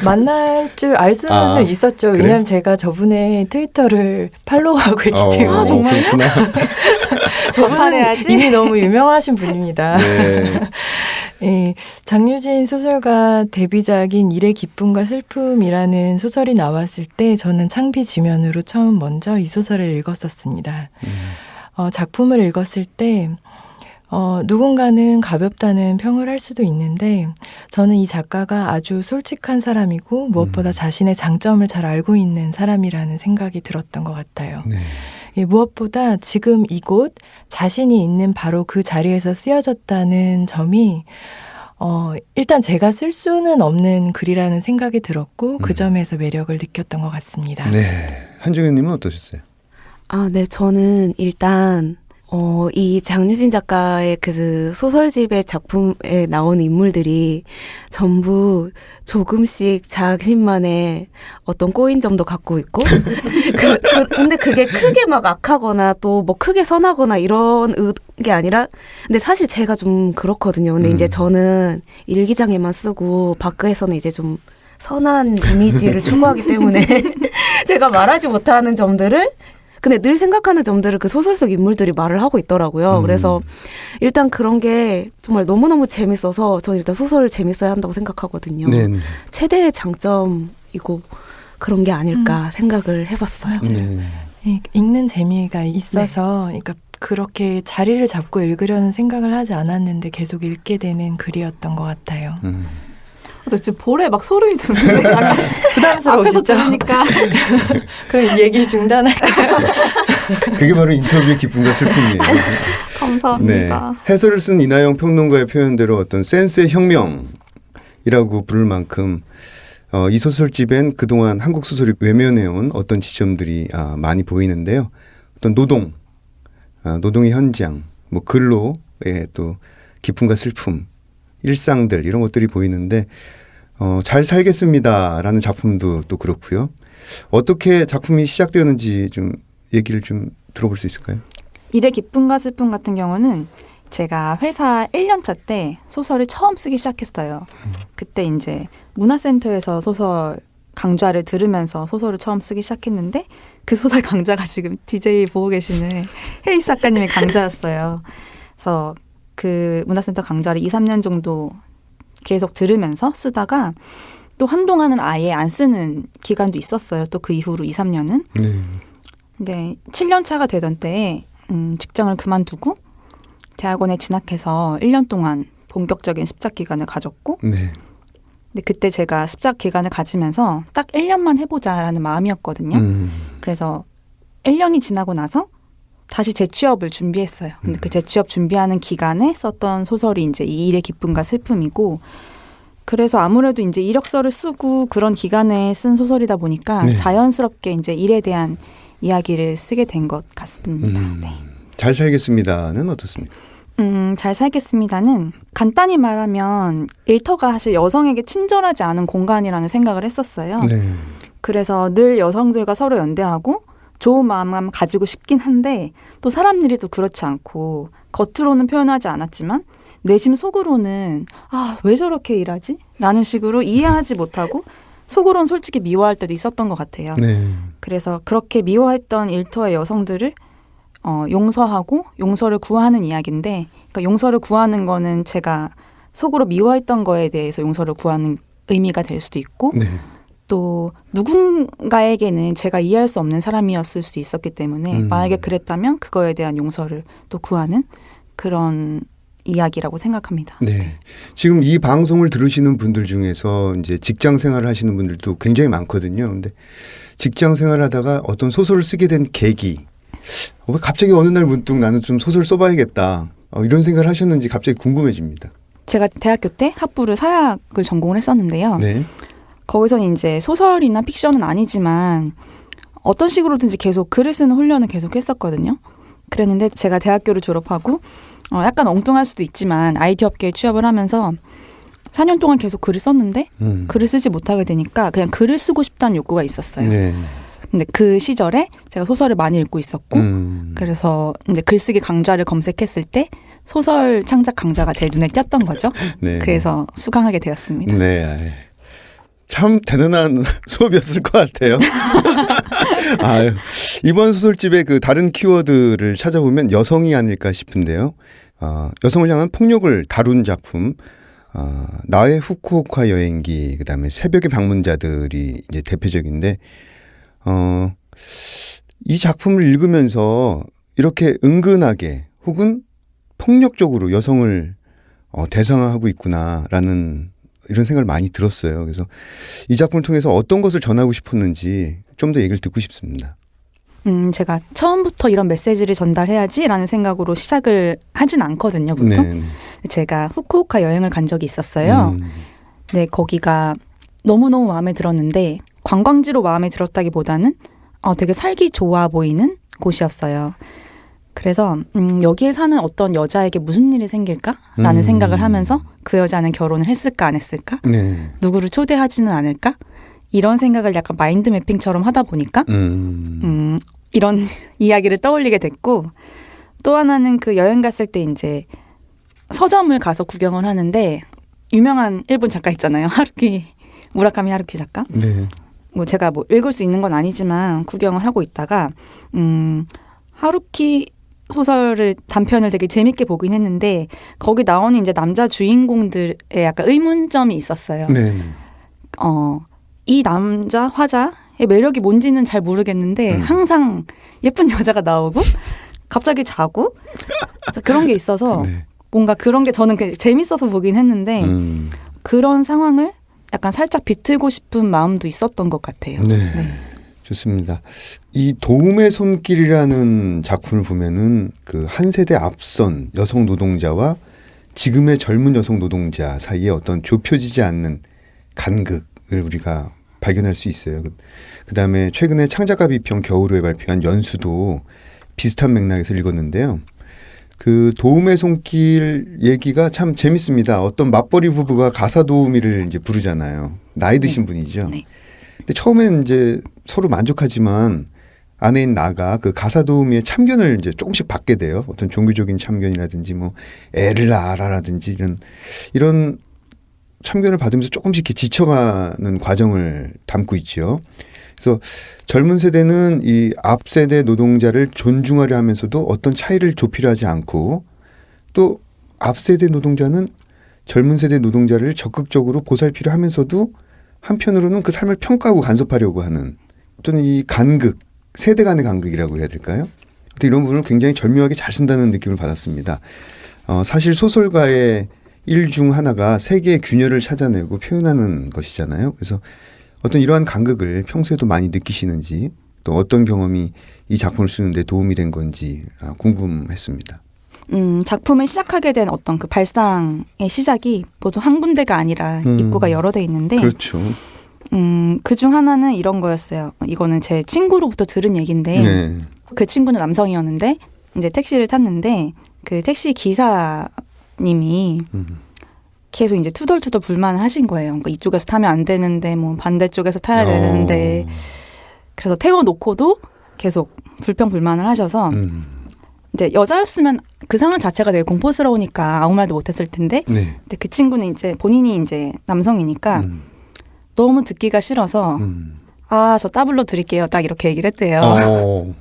만날 줄 알 수는 있었죠. 그래? 왜냐하면 제가 저분의 트위터를 팔로우하고 있기 때문에. 정말요? 그렇구나. 저분은 이미 너무 유명하신 분입니다. 네. 예, 장유진 소설가 데뷔작인 일의 기쁨과 슬픔이라는 소설이 나왔을 때 저는 창비 지면으로 처음 먼저 이 소설을 읽었었습니다. 작품을 읽었을 때 누군가는 가볍다는 평을 할 수도 있는데 저는 이 작가가 아주 솔직한 사람이고 무엇보다 자신의 장점을 잘 알고 있는 사람이라는 생각이 들었던 것 같아요. 네. 예, 무엇보다 지금 이곳 자신이 있는 바로 그 자리에서 쓰여졌다는 점이 일단 제가 쓸 수는 없는 글이라는 생각이 들었고 그 점에서 매력을 느꼈던 것 같습니다. 네. 한정현님은 어떠셨어요? 네, 저는 일단 이 장유진 작가의 그 소설집의 작품에 나오는 인물들이 전부 조금씩 자신만의 어떤 꼬인 점도 갖고 있고 근데 그게 크게 막 악하거나 또 뭐 크게 선하거나 이런 게 아니라 근데 사실 제가 좀 그렇거든요. 근데 이제 저는 일기장에만 쓰고 밖에서는 이제 좀 선한 이미지를 추구하기 때문에 제가 말하지 못하는 점들을 근데 늘 생각하는 점들을 그 소설 속 인물들이 말을 하고 있더라고요. 그래서 일단 그런 게 정말 너무너무 재밌어서 저는 일단 소설을 재밌어야 한다고 생각하거든요. 네. 최대의 장점이고 그런 게 아닐까 생각을 해봤어요. 네. 예, 읽는 재미가 있어서 그러니까 그렇게 자리를 잡고 읽으려는 생각을 하지 않았는데 계속 읽게 되는 글이었던 것 같아요. 너 지금 볼에 막 소름이 돋는데 약간 부담스러우시죠? 앞에서 들으니까 그럼 얘기 중단할까요? 그게 바로 인터뷰의 기쁨과 슬픔이에요. 감사합니다. 네. 해설을 쓴 이나영 평론가의 표현대로 어떤 센스의 혁명이라고 부를 만큼 이 소설집엔 그동안 한국 소설이 외면해온 어떤 지점들이 많이 보이는데요. 어떤 노동의 현장, 근로의 또 기쁨과 슬픔, 일상들 이런 것들이 보이는데 잘 살겠습니다라는 작품도 또 그렇고요. 어떻게 작품이 시작되었는지 좀 얘기를 좀 들어볼 수 있을까요? 일의 기쁨과 슬픔 같은 경우는 제가 회사 1년차 때 소설을 처음 쓰기 시작했어요. 그때 이제 문화센터에서 소설 강좌를 들으면서 소설을 처음 쓰기 시작했는데 그 소설 강좌가 지금 DJ 보고 계시는 혜리 작가님의 강좌였어요. 그래서 그 문화센터 강좌를 2, 3년 정도 계속 들으면서 쓰다가 또 한동안은 아예 안 쓰는 기간도 있었어요. 또 그 이후로 2, 3년은. 네. 근데 7년 차가 되던 때에 직장을 그만두고 대학원에 진학해서 1년 동안 본격적인 습작 기간을 가졌고 네. 근데 그때 제가 습작 기간을 가지면서 딱 1년만 해보자라는 마음이었거든요. 그래서 1년이 지나고 나서 다시 재취업을 준비했어요. 근데 그 재취업 준비하는 기간에 썼던 소설이 이제 이 일의 기쁨과 슬픔이고 그래서 아무래도 이제 이력서를 쓰고 그런 기간에 쓴 소설이다 보니까 네. 자연스럽게 이제 일에 대한 이야기를 쓰게 된 것 같습니다. 네. 잘 살겠습니다는 어떻습니까? 잘 살겠습니다는 간단히 말하면 일터가 사실 여성에게 친절하지 않은 공간이라는 생각을 했었어요. 네. 그래서 늘 여성들과 서로 연대하고 좋은 마음만 가지고 싶긴 한데 또 사람들이 또 그렇지 않고 겉으로는 표현하지 않았지만 내심 속으로는 아, 왜 저렇게 일하지? 라는 식으로 이해하지 못하고 속으로는 솔직히 미워할 때도 있었던 것 같아요. 네. 그래서 그렇게 미워했던 일터의 여성들을 용서하고 용서를 구하는 이야기인데 그러니까 용서를 구하는 거는 제가 속으로 미워했던 거에 대해서 용서를 구하는 의미가 될 수도 있고 네. 또 누군가에게는 제가 이해할 수 없는 사람이었을 수 있었기 때문에 만약에 그랬다면 그거에 대한 용서를 또 구하는 그런 이야기라고 생각합니다. 네. 지금 이 방송을 들으시는 분들 중에서 이제 직장 생활을 하시는 분들도 굉장히 많거든요. 근데 직장 생활을 하다가 어떤 소설을 쓰게 된 계기, 왜 갑자기 어느 날 문득 나는 좀 소설 써봐야겠다. 이런 생각을 하셨는지 갑자기 궁금해집니다. 제가 대학교 때 학부를 사약을 전공을 했었는데요. 네. 거기서는 이제 소설이나 픽션은 아니지만 어떤 식으로든지 계속 글을 쓰는 훈련을 계속 했었거든요. 그랬는데 제가 대학교를 졸업하고 약간 엉뚱할 수도 있지만 IT 업계에 취업을 하면서 4년 동안 계속 글을 썼는데 글을 쓰지 못하게 되니까 그냥 글을 쓰고 싶다는 욕구가 있었어요. 네. 근데 그 시절에 제가 소설을 많이 읽고 있었고 그래서 이제 글쓰기 강좌를 검색했을 때 소설 창작 강좌가 제 눈에 띄었던 거죠. 네. 그래서 수강하게 되었습니다. 네. 참 대단한 수업이었을 것 같아요. 아유, 이번 소설집의 그 다른 키워드를 찾아보면 여성이 아닐까 싶은데요. 여성을 향한 폭력을 다룬 작품, 나의 후쿠오카 여행기, 그다음에 새벽의 방문자들이 이제 대표적인데, 이 작품을 읽으면서 이렇게 은근하게 혹은 폭력적으로 여성을 대상화하고 있구나라는 이런 생각을 많이 들었어요. 그래서 이 작품을 통해서 어떤 것을 전하고 싶었는지 좀 더 얘기를 듣고 싶습니다. 제가 처음부터 이런 메시지를 전달해야지라는 생각으로 시작을 하진 않거든요, 보통. 네. 제가 후쿠오카 여행을 간 적이 있었어요. 네, 거기가 너무너무 마음에 들었는데 관광지로 마음에 들었다기보다는 되게 살기 좋아 보이는 곳이었어요. 그래서 여기에 사는 어떤 여자에게 무슨 일이 생길까라는 생각을 하면서 그 여자는 결혼을 했을까 안 했을까? 네. 누구를 초대하지는 않을까? 이런 생각을 약간 마인드 매핑처럼 하다 보니까 이런 이야기를 떠올리게 됐고 또 하나는 그 여행 갔을 때 이제 서점을 가서 구경을 하는데 유명한 일본 작가 있잖아요. 무라카미 하루키 작가. 네. 뭐 제가 뭐 읽을 수 있는 건 아니지만 구경을 하고 있다가 하루키 소설을 단편을 되게 재밌게 보긴 했는데 거기 나오는 이제 남자 주인공들의 약간 의문점이 있었어요. 네. 이 남자 화자의 매력이 뭔지는 잘 모르겠는데 항상 예쁜 여자가 나오고 갑자기 자고 그런 게 있어서 네. 뭔가 그런 게 저는 재밌어서 보긴 했는데 그런 상황을 약간 살짝 비틀고 싶은 마음도 있었던 것 같아요. 네. 네. 좋습니다. 이 도움의 손길이라는 작품을 보면은 그 한 세대 앞선 여성 노동자와 지금의 젊은 여성 노동자 사이에 어떤 좁혀지지 않는 간극을 우리가 발견할 수 있어요. 그다음에 최근에 창작가 비평 겨울에 발표한 연수도 비슷한 맥락에서 읽었는데요. 그 도움의 손길 얘기가 참 재밌습니다. 어떤 맞벌이 부부가 가사 도우미를 이제 부르잖아요. 나이 드신 분이죠. 네. 근데 처음엔 이제 서로 만족하지만 아내인 나가 그 가사 도우미의 참견을 이제 조금씩 받게 돼요. 어떤 종교적인 참견이라든지 뭐 애를 낳아라라든지 이런 참견을 받으면서 조금씩 이렇게 지쳐가는 과정을 담고 있죠. 그래서 젊은 세대는 이 앞 세대 노동자를 존중하려 하면서도 어떤 차이를 좁히려 하지 않고 또 앞세대 노동자는 젊은 세대 노동자를 적극적으로 보살피려 하면서도 한편으로는 그 삶을 평가하고 간섭하려고 하는 어떤 이 간극, 세대 간의 간극이라고 해야 될까요? 이런 부분을 굉장히 절묘하게 잘 쓴다는 느낌을 받았습니다. 사실 소설가의 일 중 하나가 세계의 균열을 찾아내고 표현하는 것이잖아요. 그래서 어떤 이러한 간극을 평소에도 많이 느끼시는지 또 어떤 경험이 이 작품을 쓰는데 도움이 된 건지 궁금했습니다. 작품을 시작하게 된 어떤 그 발상의 시작이 보통 한 군데가 아니라 입구가 여러 대 있는데 그렇죠. 그중 하나는 이런 거였어요. 이거는 제 친구로부터 들은 얘기인데 네. 그 친구는 남성이었는데 이제 택시를 탔는데 그 택시 기사님이 계속 이제 투덜투덜 불만을 하신 거예요. 그러니까 이쪽에서 타면 안 되는데 뭐 반대쪽에서 타야 되는데 그래서 태워놓고도 계속 불평불만을 하셔서 이제 여자였으면 그 상황 자체가 되게 공포스러우니까 아무 말도 못했을 텐데 네. 근데 그 친구는 이제 본인이 이제 남성이니까 너무 듣기가 싫어서 저 따블로 드릴게요. 딱 이렇게 얘기를 했대요.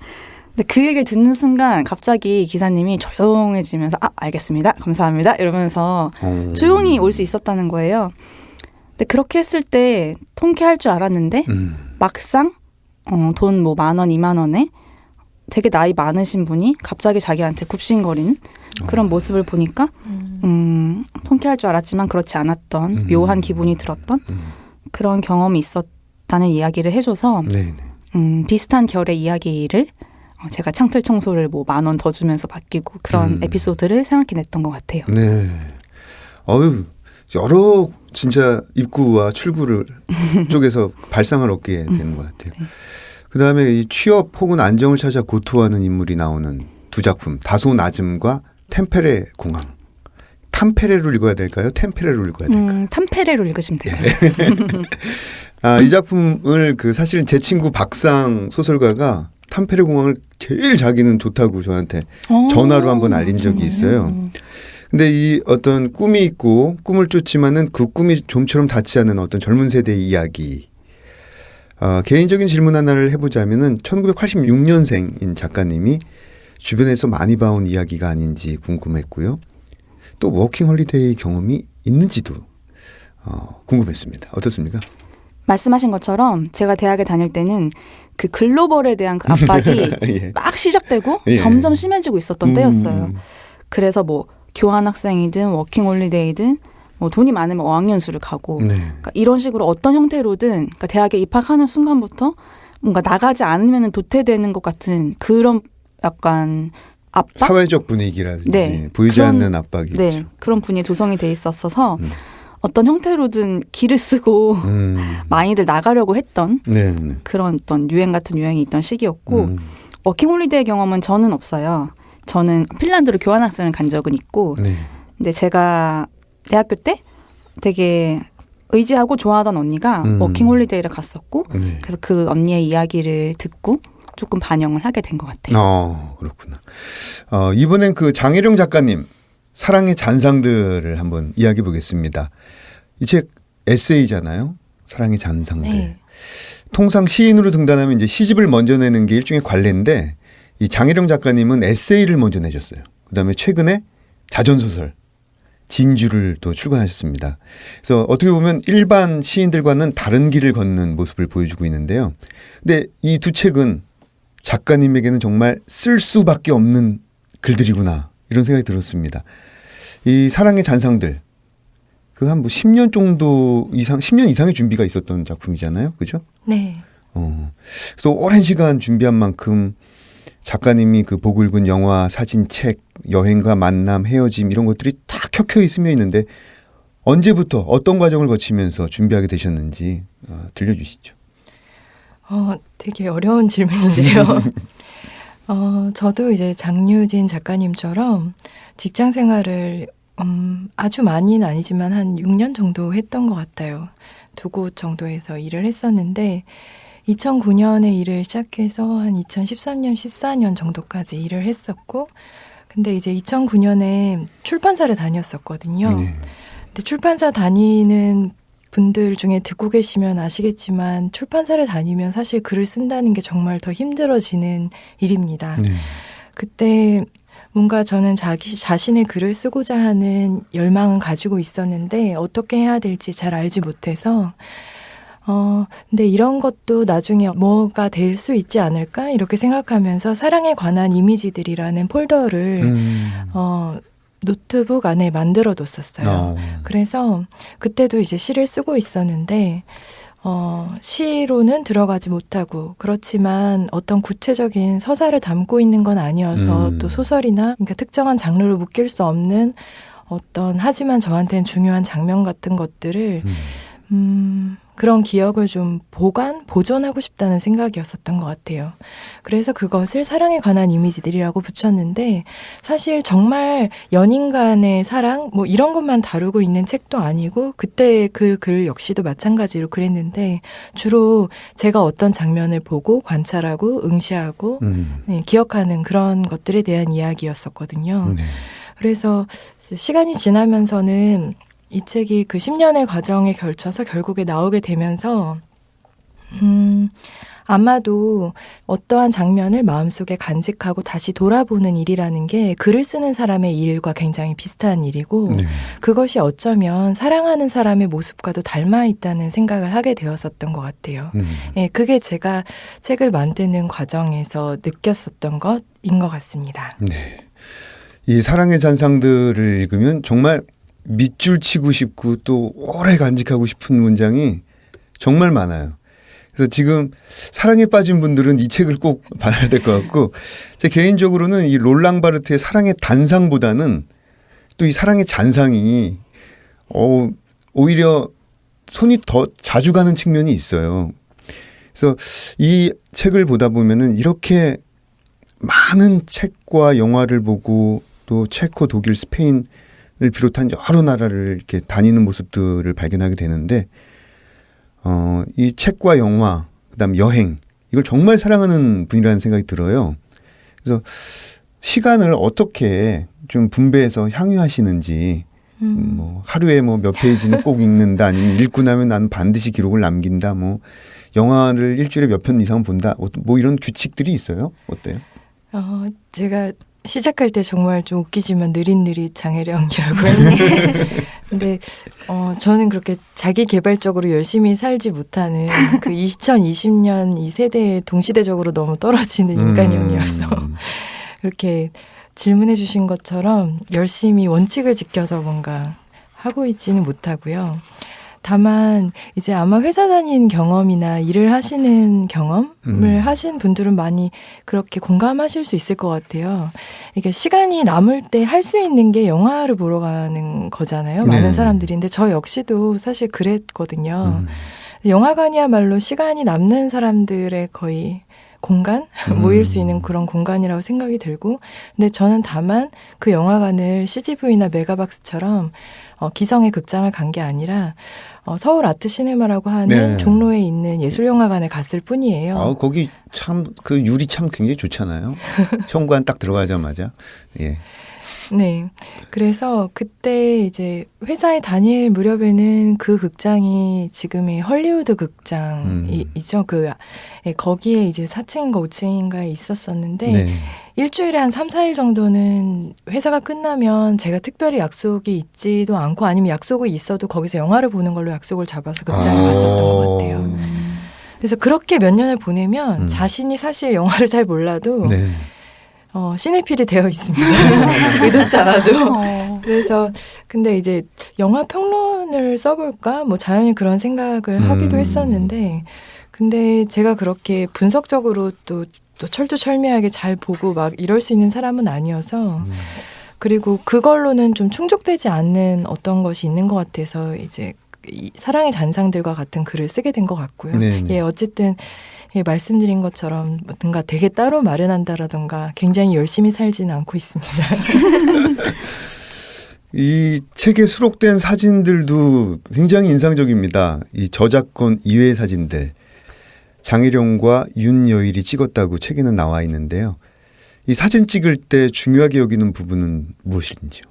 근데 그 얘기를 듣는 순간 갑자기 기사님이 조용해지면서 알겠습니다. 감사합니다. 이러면서 조용히 올 수 있었다는 거예요. 근데 그렇게 했을 때 통쾌할 줄 알았는데 막상 돈 뭐 10,000원, 20,000원에 되게 나이 많으신 분이 갑자기 자기한테 굽신거리는 그런 모습을 보니까 통쾌할 줄 알았지만 그렇지 않았던 묘한 기분이 들었던 그런 경험이 있었다는 이야기를 해줘서 비슷한 결의 이야기를 제가 창틀 청소를 뭐 10,000원 더 주면서 맡기고 그런 에피소드를 생각해냈던 것 같아요. 네. 여러 진짜 입구와 출구를 쪽에서 발상을 얻게 되는 것 같아요. 네. 그다음에 이 취업 혹은 안정을 찾아 고투하는 인물이 나오는 두 작품 다소 낮음과 템페레 공항. 탐페레로 읽어야 될까요? 템페레로 읽어야 될까요? 탐페레로 읽으시면 될까요? 이 작품을 사실은 제 친구 박상 소설가가 탐페레 공항을 제일 자기는 좋다고 저한테 전화로 한번 알린 적이 있어요. 근데 이 어떤 꿈이 있고 꿈을 쫓지만은 그 꿈이 좀처럼 닿지 않는 어떤 젊은 세대의 이야기. 개인적인 질문 하나를 해보자면은 1986년생인 작가님이 주변에서 많이 봐온 이야기가 아닌지 궁금했고요. 또 워킹 홀리데이 경험이 있는지도 궁금했습니다. 어떻습니까? 말씀하신 것처럼 제가 대학에 다닐 때는 그 글로벌에 대한 그 압박이 예. 막 시작되고 예. 점점 심해지고 있었던 때였어요. 그래서 뭐 교환학생이든 워킹홀리데이든 뭐 돈이 많으면 어학연수를 가고 그러니까 이런 식으로 어떤 형태로든 그러니까 대학에 입학하는 순간부터 뭔가 나가지 않으면 도태되는 것 같은 그런 약간 압박? 사회적 분위기라든지 보이지 않는 압박이 있죠. 그런 분위기 조성이 돼 있었어서 어떤 형태로든 길을 쓰고 많이들 나가려고 했던 그런 어떤 유행 같은 유행이 있던 시기였고 워킹홀리데이 경험은 저는 없어요. 저는 핀란드로 교환학생을 간 적은 있고 근데 제가 대학교 때 되게 의지하고 좋아하던 언니가 워킹홀리데이를 갔었고 그래서 그 언니의 이야기를 듣고 조금 반영을 하게 된 것 같아요. 그렇구나. 이번엔 그 장혜령 작가님 사랑의 잔상들을 한번 이야기해 보겠습니다. 이 책 에세이잖아요. 사랑의 잔상들. 네. 통상 시인으로 등단하면 이제 시집을 먼저 내는 게 일종의 관례인데 이 장혜령 작가님은 에세이를 먼저 내셨어요. 그다음에 최근에 자전소설 진주를 또 출간하셨습니다. 그래서 어떻게 보면 일반 시인들과는 다른 길을 걷는 모습을 보여주고 있는데요. 근데 이 두 책은 작가님에게는 정말 쓸 수밖에 없는 글들이구나 이런 생각이 들었습니다. 이 사랑의 잔상들 그 한 뭐 10년 정도 이상 10년 이상의 준비가 있었던 작품이잖아요. 그죠? 네. 그래서 오랜 시간 준비한 만큼 작가님이 그 보고 읽은 영화, 사진, 책, 여행과 만남, 헤어짐 이런 것들이 다 켜켜이 스며 있는데 언제부터 어떤 과정을 거치면서 준비하게 되셨는지 들려주시죠. 되게 어려운 질문인데요. 저도 이제 장유진 작가님처럼 직장 생활을 아주 많이는 아니지만 한 6년 정도 했던 것 같아요. 2곳 정도에서 일을 했었는데 2009년에 일을 시작해서 한 2013년, 14년 정도까지 일을 했었고 근데 이제 2009년에 출판사를 다녔었거든요. 근데 출판사 다니는 분들 중에 듣고 계시면 아시겠지만 출판사를 다니면 사실 글을 쓴다는 게 정말 더 힘들어지는 일입니다. 그때 뭔가 저는 자신의 글을 쓰고자 하는 열망은 가지고 있었는데 어떻게 해야 될지 잘 알지 못해서 근데 이런 것도 나중에 뭐가 될 수 있지 않을까 이렇게 생각하면서 사랑에 관한 이미지들이라는 폴더를 노트북 안에 만들어 뒀었어요. 그래서 그때도 이제 시를 쓰고 있었는데 시로는 들어가지 못하고 그렇지만 어떤 구체적인 서사를 담고 있는 건 아니어서 또 소설이나 그러니까 특정한 장르로 묶일 수 없는 어떤 하지만 저한테는 중요한 장면 같은 것들을 그런 기억을 좀 보존하고 싶다는 생각이었었던 것 같아요. 그래서 그것을 사랑에 관한 이미지들이라고 붙였는데 사실 정말 연인 간의 사랑 뭐 이런 것만 다루고 있는 책도 아니고 그때 그 글 역시도 마찬가지로 그랬는데 주로 제가 어떤 장면을 보고 관찰하고 응시하고 네, 기억하는 그런 것들에 대한 이야기였었거든요. 그래서 시간이 지나면서는 이 책이 그 10년의 과정에 걸쳐서 결국에 나오게 되면서 아마도 어떠한 장면을 마음속에 간직하고 다시 돌아보는 일이라는 게 글을 쓰는 사람의 일과 굉장히 비슷한 일이고 그것이 어쩌면 사랑하는 사람의 모습과도 닮아 있다는 생각을 하게 되었었던 것 같아요. 예, 그게 제가 책을 만드는 과정에서 느꼈었던 것인 것 같습니다. 네. 이 사랑의 잔상들을 읽으면 정말 밑줄 치고 싶고 또 오래 간직하고 싶은 문장이 정말 많아요. 그래서 지금 사랑에 빠진 분들은 이 책을 꼭 봐야 될 것 같고 제 개인적으로는 이 롤랑 바르트의 사랑의 단상보다는 또 이 사랑의 잔상이 오히려 손이 더 자주 가는 측면이 있어요. 그래서 이 책을 보다 보면은 이렇게 많은 책과 영화를 보고 또 체코, 독일, 스페인을 비롯한 여러 나라를 이렇게 다니는 모습들을 발견하게 되는데 이 책과 영화, 그다음 여행 이걸 정말 사랑하는 분이라는 생각이 들어요. 그래서 시간을 어떻게 좀 분배해서 향유하시는지 뭐 하루에 뭐 몇 페이지는 꼭 읽는다 아니면 읽고 나면 나는 반드시 기록을 남긴다 뭐 영화를 일주일에 몇 편 이상 본다 뭐 이런 규칙들이 있어요? 어때요? 제가 시작할 때 정말 좀 웃기지만 느릿느릿 장혜령이라고 했는데 근데 저는 그렇게 자기 개발적으로 열심히 살지 못하는 그 2020년 이 세대에 동시대적으로 너무 떨어지는 인간형이어서 이렇게 질문해 주신 것처럼 열심히 원칙을 지켜서 뭔가 하고 있지는 못하고요. 다만 이제 아마 회사 다닌 경험이나 일을 하시는 경험을 하신 분들은 많이 그렇게 공감하실 수 있을 것 같아요. 이게 시간이 남을 때 할 수 있는 게 영화를 보러 가는 거잖아요. 많은 사람들인데 저 역시도 사실 그랬거든요. 영화관이야말로 시간이 남는 사람들의 거의 공간? 모일 수 있는 그런 공간이라고 생각이 들고 근데 저는 다만 그 영화관을 CGV나 메가박스처럼 기성의 극장을 간 게 아니라 서울 아트 시네마라고 하는 종로에 있는 예술영화관에 갔을 뿐이에요. 거기 참 그 유리창 굉장히 좋잖아요. 현관 딱 들어가자마자. 예. 네. 그래서 그때 이제 회사에 다닐 무렵에는 그 극장이 지금의 헐리우드 극장이죠. 거기에 이제 4층인가 5층인가에 있었었는데 일주일에 한 3, 4일 정도는 회사가 끝나면 제가 특별히 약속이 있지도 않고 아니면 약속이 있어도 거기서 영화를 보는 걸로 약속을 잡아서 극장에 갔었던 것 같아요. 그래서 그렇게 몇 년을 보내면 자신이 사실 영화를 잘 몰라도 시네필이 되어 있습니다. 의도치 않아도. 그래서 근데 이제 영화 평론을 써볼까? 뭐 자연히 그런 생각을 하기도 했었는데 근데 제가 그렇게 분석적으로 또 철두철미하게 잘 보고 막 이럴 수 있는 사람은 아니어서 그리고 그걸로는 좀 충족되지 않는 어떤 것이 있는 것 같아서 이제 이 사랑의 잔상들과 같은 글을 쓰게 된 것 같고요. 예, 어쨌든 예, 말씀드린 것처럼 뭔가 되게 따로 마련한다라던가 굉장히 열심히 살지는 않고 있습니다. 이 책에 수록된 사진들도 굉장히 인상적입니다. 이 저작권 이외의 사진들. 장혜령과 윤여일이 찍었다고 책에는 나와 있는데요. 이 사진 찍을 때 중요하게 여기는 부분은 무엇인지요?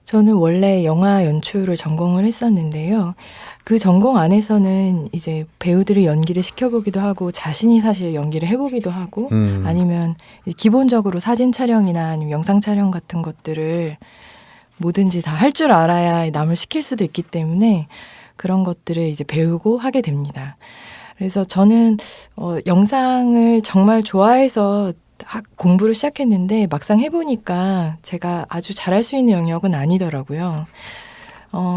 저는 원래 영화 연출을 전공을 했었는데요. 그 전공 안에서는 이제 배우들이 연기를 시켜보기도 하고 자신이 사실 연기를 해보기도 하고 아니면 기본적으로 사진 촬영이나 아니면 영상 촬영 같은 것들을 뭐든지 다 할 줄 알아야 남을 시킬 수도 있기 때문에 그런 것들을 이제 배우고 하게 됩니다. 그래서 저는 영상을 정말 좋아해서 공부를 시작했는데 막상 해보니까 제가 아주 잘할 수 있는 영역은 아니더라고요.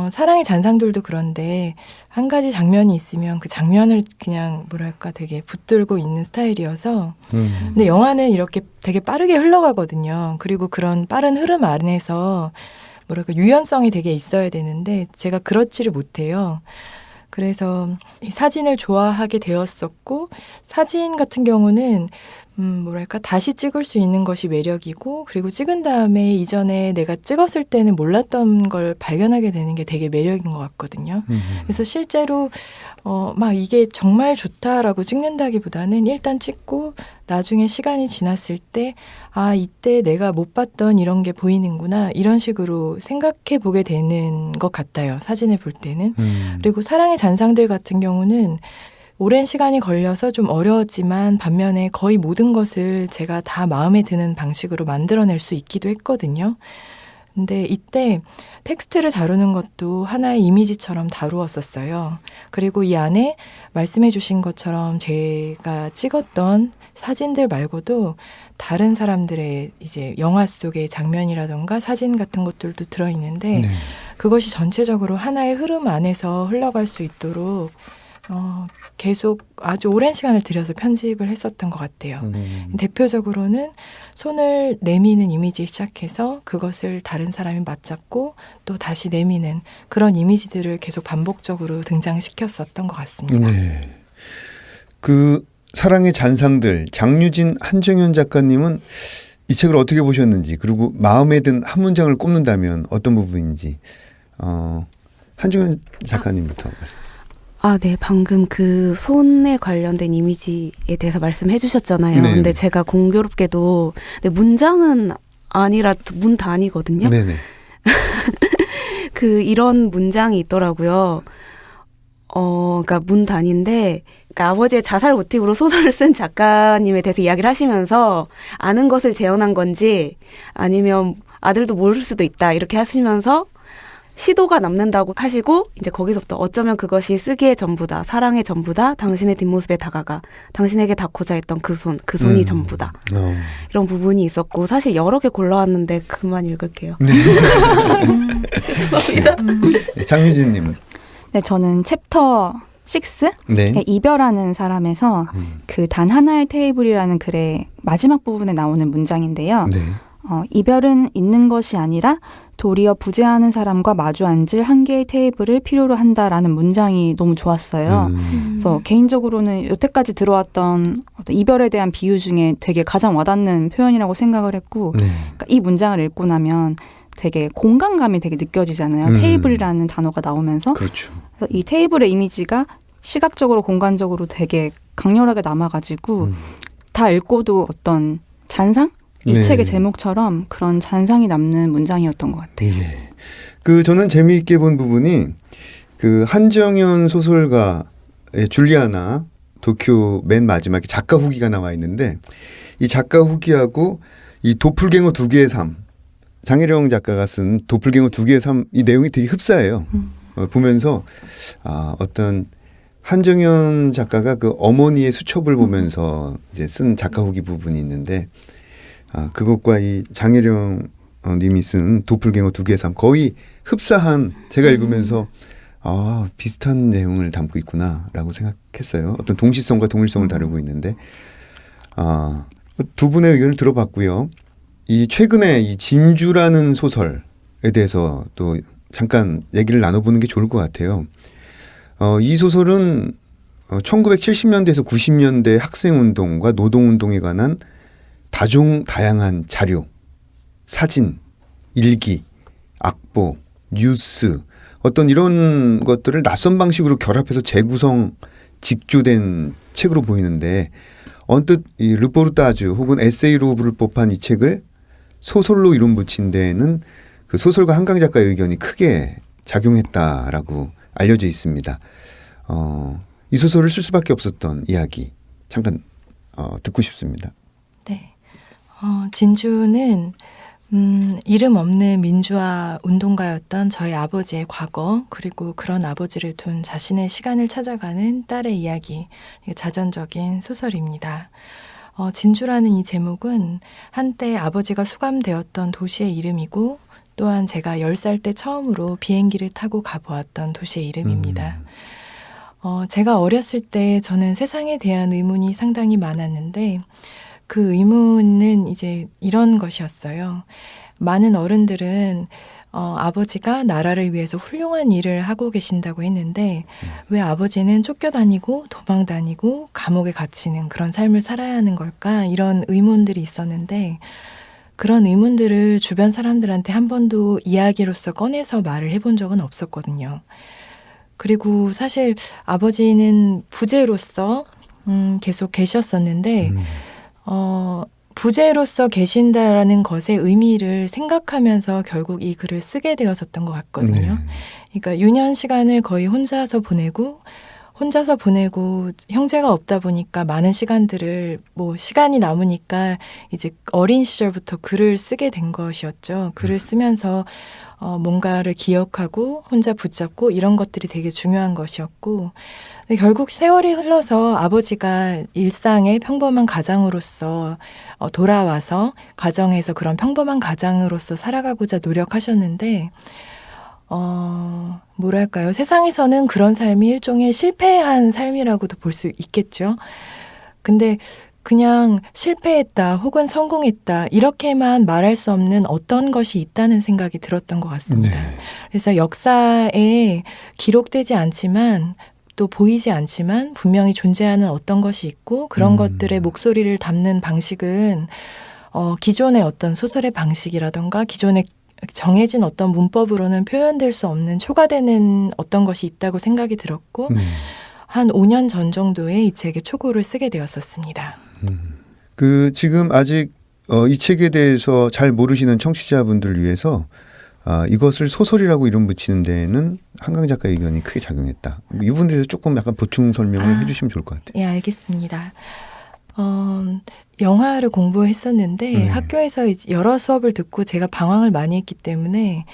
사랑의 잔상들도 그런데 한 가지 장면이 있으면 그 장면을 그냥 뭐랄까 되게 붙들고 있는 스타일이어서 근데 영화는 이렇게 되게 빠르게 흘러가거든요. 그리고 그런 빠른 흐름 안에서 뭐랄까 유연성이 되게 있어야 되는데 제가 그렇지를 못해요. 그래서 이 사진을 좋아하게 되었었고 사진 같은 경우는 뭐랄까 다시 찍을 수 있는 것이 매력이고 그리고 찍은 다음에 이전에 내가 찍었을 때는 몰랐던 걸 발견하게 되는 게 되게 매력인 것 같거든요. 그래서 실제로 막 이게 정말 좋다라고 찍는다기보다는 일단 찍고 나중에 시간이 지났을 때 아, 이때 내가 못 봤던 이런 게 보이는구나 이런 식으로 생각해 보게 되는 것 같아요. 사진을 볼 때는. 그리고 사랑의 잔상들 같은 경우는 오랜 시간이 걸려서 좀 어려웠지만 반면에 거의 모든 것을 제가 다 마음에 드는 방식으로 만들어낼 수 있기도 했거든요. 근데 이때 텍스트를 다루는 것도 하나의 이미지처럼 다루었었어요. 그리고 이 안에 말씀해 주신 것처럼 제가 찍었던 사진들 말고도 다른 사람들의 이제 영화 속의 장면이라던가 사진 같은 것들도 들어있는데 네. 그것이 전체적으로 하나의 흐름 안에서 흘러갈 수 있도록 계속 아주 오랜 시간을 들여서 편집을 했었던 것 같아요. 대표적으로는 손을 내미는 이미지 시작해서 그것을 다른 사람이 맞잡고 또 다시 내미는 그런 이미지들을 계속 반복적으로 등장시켰었던 것 같습니다. 네. 그 사랑의 잔상들 장유진 한정현 작가님은 이 책을 어떻게 보셨는지 그리고 마음에 든 한 문장을 꼽는다면 어떤 부분인지 한정현 작가님부터 말씀. 아, 네. 방금 그 손에 관련된 이미지에 대해서 말씀해 주셨잖아요. 네. 근데 제가 공교롭게도 근데 문장은 아니라 문 단위거든요. 네네. 그 이런 문장이 있더라고요. 그러니까 문 단위인데 그러니까 아버지의 자살 모티브로 소설을 쓴 작가님에 대해서 이야기를 하시면서 아는 것을 재현한 건지 아니면 아들도 모를 수도 있다 이렇게 하시면서 시도가 남는다고 하시고 이제 거기서부터 어쩌면 그것이 쓰기의 전부다. 사랑의 전부다. 당신의 뒷모습에 다가가. 당신에게 닿고자 했던 그 손이 전부다. 이런 부분이 있었고 사실 여러 개 골라왔는데 그만 읽을게요. 네. 죄송합니다. 네, 장유진님. 네, 저는 챕터 6 네. 이별하는 사람에서 그 단 하나의 테이블이라는 글의 마지막 부분에 나오는 문장인데요. 네. 이별은 있는 것이 아니라 도리어 부재하는 사람과 마주 앉을 한 개의 테이블을 필요로 한다라는 문장이 너무 좋았어요. 그래서 개인적으로는 여태까지 들어왔던 어떤 이별에 대한 비유 중에 되게 가장 와닿는 표현이라고 생각을 했고 네. 그러니까 이 문장을 읽고 나면 되게 공간감이 되게 느껴지잖아요. 테이블이라는 단어가 나오면서 그렇죠. 그래서 이 테이블의 이미지가 시각적으로 공간적으로 되게 강렬하게 남아가지고 다 읽고도 어떤 잔상? 이 네. 책의 제목처럼 그런 잔상이 남는 문장이었던 것 같아요. 네. 그 저는 재미있게 본 부분이 그 한정현 소설가의 줄리아나 도쿄 맨 마지막에 작가 후기가 나와 있는데 이 작가 후기하고 이 도플갱어 두 개의 삶 장혜령 작가가 쓴 도플갱어 두 개의 삶 이 내용이 되게 흡사해요. 보면서 어떤 한정현 작가가 그 어머니의 수첩을 보면서 이제 쓴 작가 후기 부분이 있는데 그것과 이 장혜령 님이 쓴 도플갱어 두 개의 삶 거의 흡사한 제가 읽으면서 비슷한 내용을 담고 있구나라고 생각했어요. 어떤 동시성과 동일성을 다루고 있는데 두 분의 의견을 들어봤고요. 이 최근에 이 진주라는 소설에 대해서 또 잠깐 얘기를 나눠보는 게 좋을 것 같아요. 이 소설은 1970년대에서 90년대 학생운동과 노동운동에 관한 다양한 자료, 사진, 일기, 악보, 뉴스 어떤 이런 것들을 낯선 방식으로 결합해서 재구성, 직조된 책으로 보이는데 언뜻 이 르포르타주 혹은 에세이로 부를 법한 이 책을 소설로 이름 붙인 데에는 그 소설가 한강 작가의 의견이 크게 작용했다라고 알려져 있습니다. 이 소설을 쓸 수밖에 없었던 이야기 잠깐 듣고 싶습니다. 네. 진주는 이름 없는 민주화 운동가였던 저희 아버지의 과거, 그리고 그런 아버지를 둔 자신의 시간을 찾아가는 딸의 이야기, 자전적인 소설입니다. 진주라는 이 제목은 한때 아버지가 수감되었던 도시의 이름이고, 또한 제가 10살 때 처음으로 비행기를 타고 가보았던 도시의 이름입니다. 제가 어렸을 때 저는 세상에 대한 의문이 상당히 많았는데, 그 의문은 이제 이런 것이었어요. 많은 어른들은 아버지가 나라를 위해서 훌륭한 일을 하고 계신다고 했는데 왜 아버지는 쫓겨다니고 도망다니고 감옥에 갇히는 그런 삶을 살아야 하는 걸까? 이런 의문들이 있었는데 그런 의문들을 주변 사람들한테 한 번도 이야기로서 꺼내서 말을 해본 적은 없었거든요. 그리고 사실 아버지는 부재로서 계속 계셨었는데 부재로서 계신다라는 것의 의미를 생각하면서 결국 이 글을 쓰게 되었었던 것 같거든요. 그러니까 유년 시간을 거의 혼자서 보내고 형제가 없다 보니까 많은 시간들을 시간이 남으니까 이제 어린 시절부터 글을 쓰게 된 것이었죠. 글을 쓰면서 뭔가를 기억하고 혼자 붙잡고 이런 것들이 되게 중요한 것이었고 결국 세월이 흘러서 아버지가 일상의 평범한 가장으로서 돌아와서 가정에서 그런 평범한 가장으로서 살아가고자 노력하셨는데 뭐랄까요? 세상에서는 그런 삶이 일종의 실패한 삶이라고도 볼 수 있겠죠. 근데 그냥 실패했다 혹은 성공했다 이렇게만 말할 수 없는 어떤 것이 있다는 생각이 들었던 것 같습니다. 네. 그래서 역사에 기록되지 않지만 또 보이지 않지만 분명히 존재하는 어떤 것이 있고 그런 것들의 목소리를 담는 방식은 기존의 어떤 소설의 방식이라던가 기존의 정해진 어떤 문법으로는 표현될 수 없는 초과되는 어떤 것이 있다고 생각이 들었고 한 5년 전 정도에 이 책의 초고를 쓰게 되었었습니다. 지금 아직 이 책에 대해서 잘 모르시는 청취자분들을 위해서 이것을 소설이라고 이름 붙이는 데에는 한강 작가의 의견이 크게 작용했다. 이 부분에 대해서 조금 약간 보충 설명을 해주시면 좋을 것 같아요. 예, 알겠습니다. 영화를 공부했었는데 학교에서 이제 여러 수업을 듣고 제가 방황을 많이 했기 때문에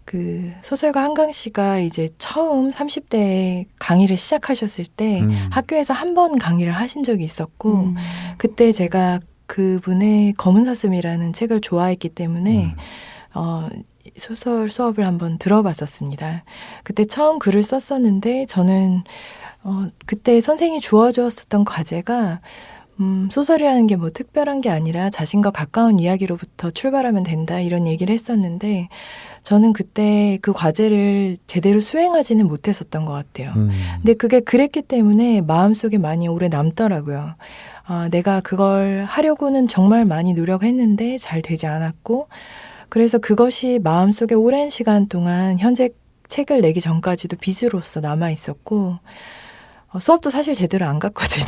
그 소설가 한강 씨가 이제 처음 30대에 강의를 시작하셨을 때 학교에서 한 번 강의를 하신 적이 있었고 그때 제가 그분의 검은 사슴이라는 책을 좋아했기 때문에 소설 수업을 한번 들어봤었습니다. 그때 처음 글을 썼었는데 저는 그때 선생님이 주어주었었던 과제가 소설이라는 게 뭐 특별한 게 아니라 자신과 가까운 이야기로부터 출발하면 된다 이런 얘기를 했었는데 저는 그때 그 과제를 제대로 수행하지는 못했었던 것 같아요. 근데 그게 그랬기 때문에 마음속에 많이 오래 남더라고요. 내가 그걸 하려고는 정말 많이 노력했는데 잘 되지 않았고 그래서 그것이 마음속에 오랜 시간 동안 현재 책을 내기 전까지도 빚으로서 남아 있었고 수업도 사실 제대로 안 갔거든요.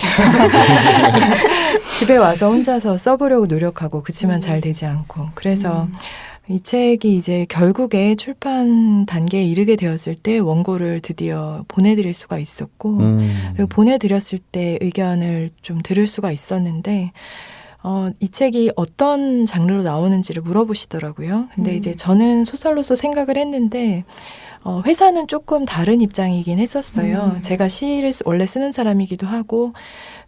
집에 와서 혼자서 써보려고 노력하고 그치만 잘 되지 않고 그래서 이 책이 이제 결국에 출판 단계에 이르게 되었을 때 원고를 드디어 보내드릴 수가 있었고 그리고 보내드렸을 때 의견을 좀 들을 수가 있었는데 이 책이 어떤 장르로 나오는지를 물어보시더라고요. 근데 이제 저는 소설로서 생각을 했는데 회사는 조금 다른 입장이긴 했었어요. 제가 시를 원래 쓰는 사람이기도 하고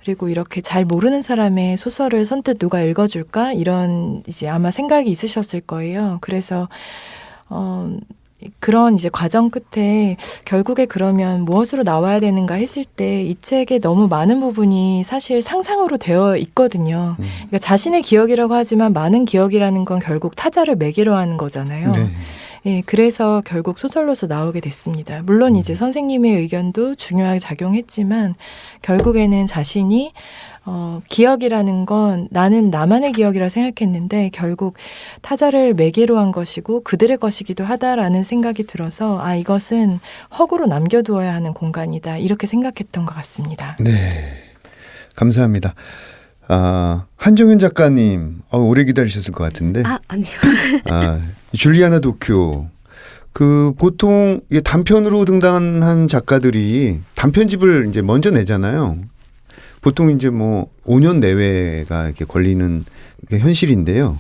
그리고 이렇게 잘 모르는 사람의 소설을 선뜻 누가 읽어줄까 이런 이제 아마 생각이 있으셨을 거예요. 그래서 그런 이제 과정 끝에 결국에 그러면 무엇으로 나와야 되는가 했을 때 이 책에 너무 많은 부분이 사실 상상으로 되어 있거든요. 그러니까 자신의 기억이라고 하지만 많은 기억이라는 건 결국 타자를 매개로 하는 거잖아요. 네. 예, 그래서 결국 소설로서 나오게 됐습니다. 물론 이제 선생님의 의견도 중요하게 작용했지만 결국에는 자신이 기억이라는 건 나는 나만의 기억이라 생각했는데 결국 타자를 매개로 한 것이고 그들의 것이기도 하다라는 생각이 들어서 이것은 허구로 남겨두어야 하는 공간이다 이렇게 생각했던 것 같습니다. 네, 감사합니다. 한정현 작가님 오래 기다리셨을 것 같은데 아니요. 줄리아나 도쿄. 그 보통 이게 단편으로 등단한 작가들이 단편집을 이제 먼저 내잖아요. 보통 이제 뭐 5년 내외가 이렇게 걸리는 게 현실인데요.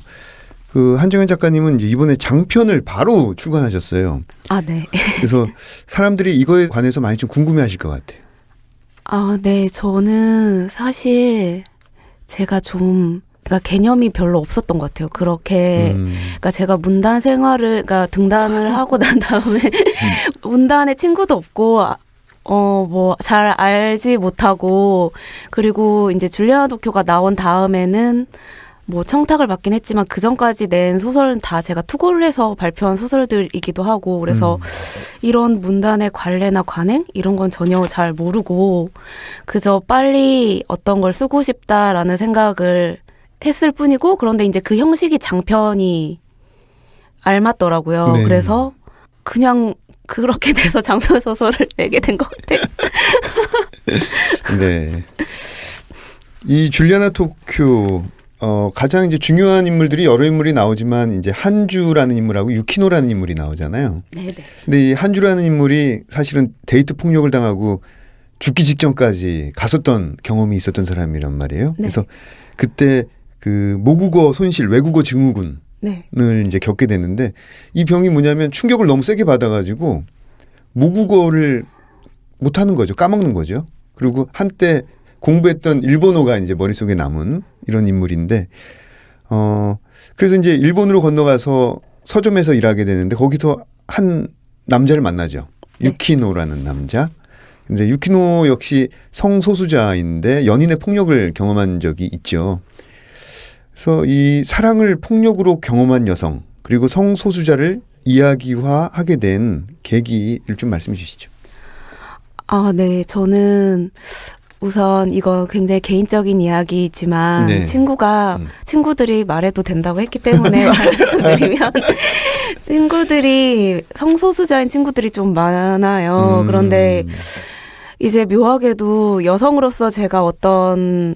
그 한정현 작가님은 이제 이번에 장편을 바로 출간하셨어요. 아, 네. 그래서 사람들이 이거에 관해서 많이 좀 궁금해하실 것 같아요. 아, 네. 저는 사실 제가 좀 그러니까 개념이 별로 없었던 것 같아요. 그렇게 그러니까 제가 문단 생활을 그러니까 등단을 하고 난 다음에 문단에 친구도 없고 뭐 잘 알지 못하고 그리고 이제 줄리아나 도쿄가 나온 다음에는 뭐 청탁을 받긴 했지만 그 전까지 낸 소설은 다 제가 투고를 해서 발표한 소설들이기도 하고 그래서 이런 문단의 관례나 관행 이런 건 전혀 잘 모르고 그저 빨리 어떤 걸 쓰고 싶다라는 생각을 했을 뿐이고 그런데 이제 그 형식이 장편이 알맞더라고요. 네. 그래서 그냥 그렇게 돼서 장편 소설을 내게 된 것 같아요. 네. 이 줄리아나 도쿄 가장 이제 중요한 인물들이 여러 인물이 나오지만 이제 한주라는 인물하고 유키노라는 인물이 나오잖아요. 네네. 근데 이 한주라는 인물이 사실은 데이트 폭력을 당하고 죽기 직전까지 갔었던 경험이 있었던 사람이란 말이에요. 네. 그래서 그때 그 모국어 손실, 외국어 증후군을 네. 이제 겪게 됐는데 이 병이 뭐냐면 충격을 너무 세게 받아가지고 모국어를 못하는 거죠. 까먹는 거죠. 그리고 한때 공부했던 일본어가 이제 머릿속에 남은 이런 인물인데, 그래서 이제 일본으로 건너가서 서점에서 일하게 되는데 거기서 한 남자를 만나죠. 네. 유키노라는 남자. 근데 유키노 역시 성소수자인데 연인의 폭력을 경험한 적이 있죠. 그래서 이 사랑을 폭력으로 경험한 여성, 그리고 성소수자를 이야기화하게 된 계기를 좀 말씀해 주시죠. 아, 네. 저는 우선 이거 굉장히 개인적인 이야기이지만 네. 친구들이 말해도 된다고 했기 때문에 말씀드리면 친구들이 성소수자인 친구들이 좀 많아요. 그런데 이제 묘하게도 여성으로서 제가 어떤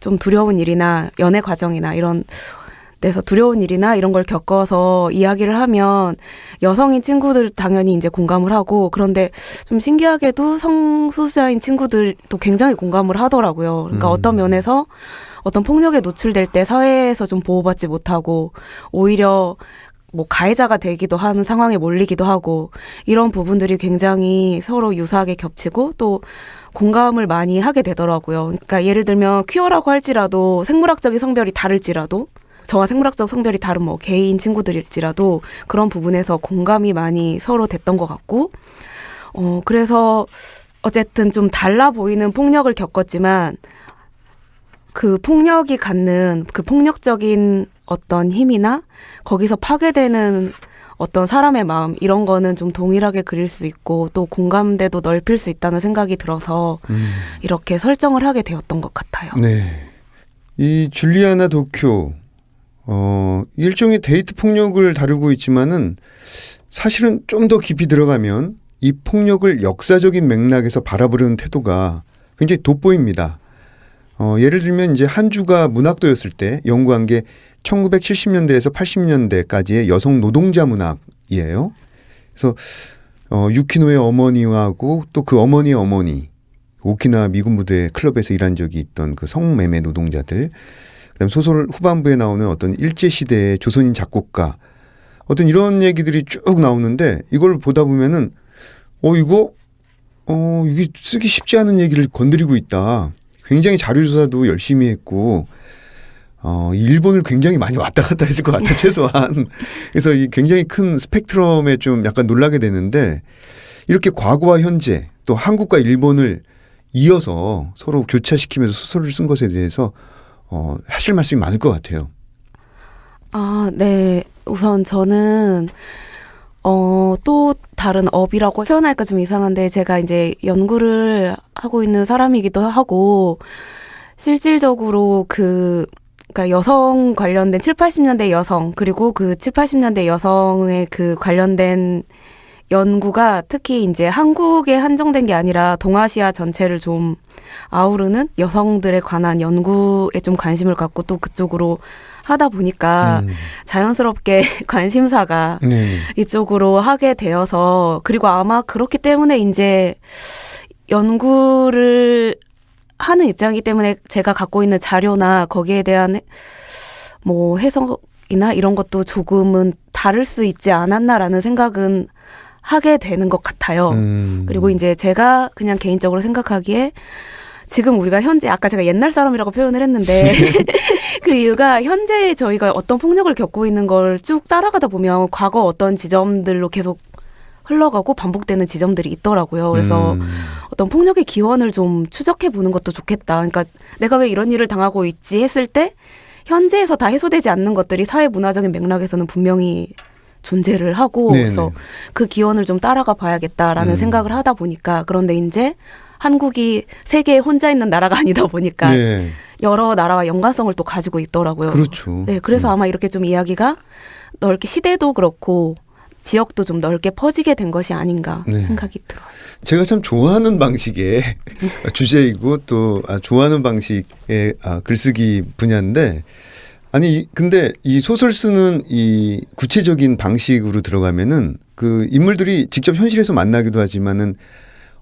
좀 두려운 일이나 연애 과정이나 이런 데서 두려운 일이나 이런 걸 겪어서 이야기를 하면 여성인 친구들 당연히 이제 공감을 하고 그런데 좀 신기하게도 성소수자인 친구들도 굉장히 공감을 하더라고요. 그러니까 어떤 면에서 어떤 폭력에 노출될 때 사회에서 좀 보호받지 못하고 오히려 뭐 가해자가 되기도 하는 상황에 몰리기도 하고 이런 부분들이 굉장히 서로 유사하게 겹치고 또 공감을 많이 하게 되더라고요. 그러니까 예를 들면 퀴어라고 할지라도 생물학적인 성별이 다를지라도 저와 생물학적 성별이 다른 뭐 게이인 친구들일지라도 그런 부분에서 공감이 많이 서로 됐던 것 같고 그래서 어쨌든 좀 달라 보이는 폭력을 겪었지만 그 폭력이 갖는 그 폭력적인 어떤 힘이나 거기서 파괴되는 어떤 사람의 마음 이런 거는 좀 동일하게 그릴 수 있고 또 공감대도 넓힐 수 있다는 생각이 들어서 이렇게 설정을 하게 되었던 것 같아요. 네. 이 줄리아나 도쿄 일종의 데이트 폭력을 다루고 있지만은 사실은 좀 더 깊이 들어가면 이 폭력을 역사적인 맥락에서 바라보려는 태도가 굉장히 돋보입니다. 예를 들면 이제 한주가 문학도였을 때 연구한 게 1970년대에서 80년대까지의 여성 노동자 문학이에요. 그래서 유키노의 어머니하고 또 그 어머니의 어머니, 오키나와 미군 부대 클럽에서 일한 적이 있던 그 성매매 노동자들, 그다음 소설 후반부에 나오는 어떤 일제시대의 조선인 작곡가, 어떤 이런 얘기들이 쭉 나오는데 이걸 보다 보면은 이게 쓰기 쉽지 않은 얘기를 건드리고 있다. 굉장히 자료조사도 열심히 했고 일본을 굉장히 많이 왔다 갔다 했을 것 같아 최소한. 그래서 이 굉장히 큰 스펙트럼에 좀 약간 놀라게 되는데 이렇게 과거와 현재 또 한국과 일본을 이어서 서로 교차시키면서 소설을 쓴 것에 대해서 하실 말씀이 많을 것 같아요. 아, 네. 우선 저는 또 다른 업이라고 표현하니까 좀 이상한데 제가 이제 연구를 하고 있는 사람이기도 하고 실질적으로 그러니까 여성 관련된 7, 80년대 여성 그리고 그 7, 80년대 여성의 그 관련된 연구가 특히 이제 한국에 한정된 게 아니라 동아시아 전체를 좀 아우르는 여성들에 관한 연구에 좀 관심을 갖고 또 그쪽으로 하다 보니까 자연스럽게 관심사가 네. 이쪽으로 하게 되어서 그리고 아마 그렇기 때문에 이제 연구를 하는 입장이기 때문에 제가 갖고 있는 자료나 거기에 대한 뭐 해석이나 이런 것도 조금은 다를 수 있지 않았나라는 생각은 하게 되는 것 같아요. 그리고 이제 제가 그냥 개인적으로 생각하기에 지금 우리가 현재 아까 제가 옛날 사람이라고 표현을 했는데 그 이유가 현재 저희가 어떤 폭력을 겪고 있는 걸 쭉 따라가다 보면 과거 어떤 지점들로 계속 흘러가고 반복되는 지점들이 있더라고요. 그래서 어떤 폭력의 기원을 좀 추적해 보는 것도 좋겠다. 그러니까 내가 왜 이런 일을 당하고 있지 했을 때 현재에서 다 해소되지 않는 것들이 사회 문화적인 맥락에서는 분명히 존재를 하고 네네. 그래서 그 기원을 좀 따라가 봐야겠다라는 생각을 하다 보니까 그런데 이제 한국이 세계에 혼자 있는 나라가 아니다 보니까 네. 여러 나라와 연관성을 또 가지고 있더라고요. 그렇죠. 네, 그래서 아마 이렇게 좀 이야기가 넓게 시대도 그렇고 지역도 좀 넓게 퍼지게 된 것이 아닌가 네. 생각이 들어요. 제가 참 좋아하는 방식의 주제이고 또 좋아하는 방식의 글쓰기 분야인데 아니 근데 이 소설 쓰는 이 구체적인 방식으로 들어가면은 그 인물들이 직접 현실에서 만나기도 하지만은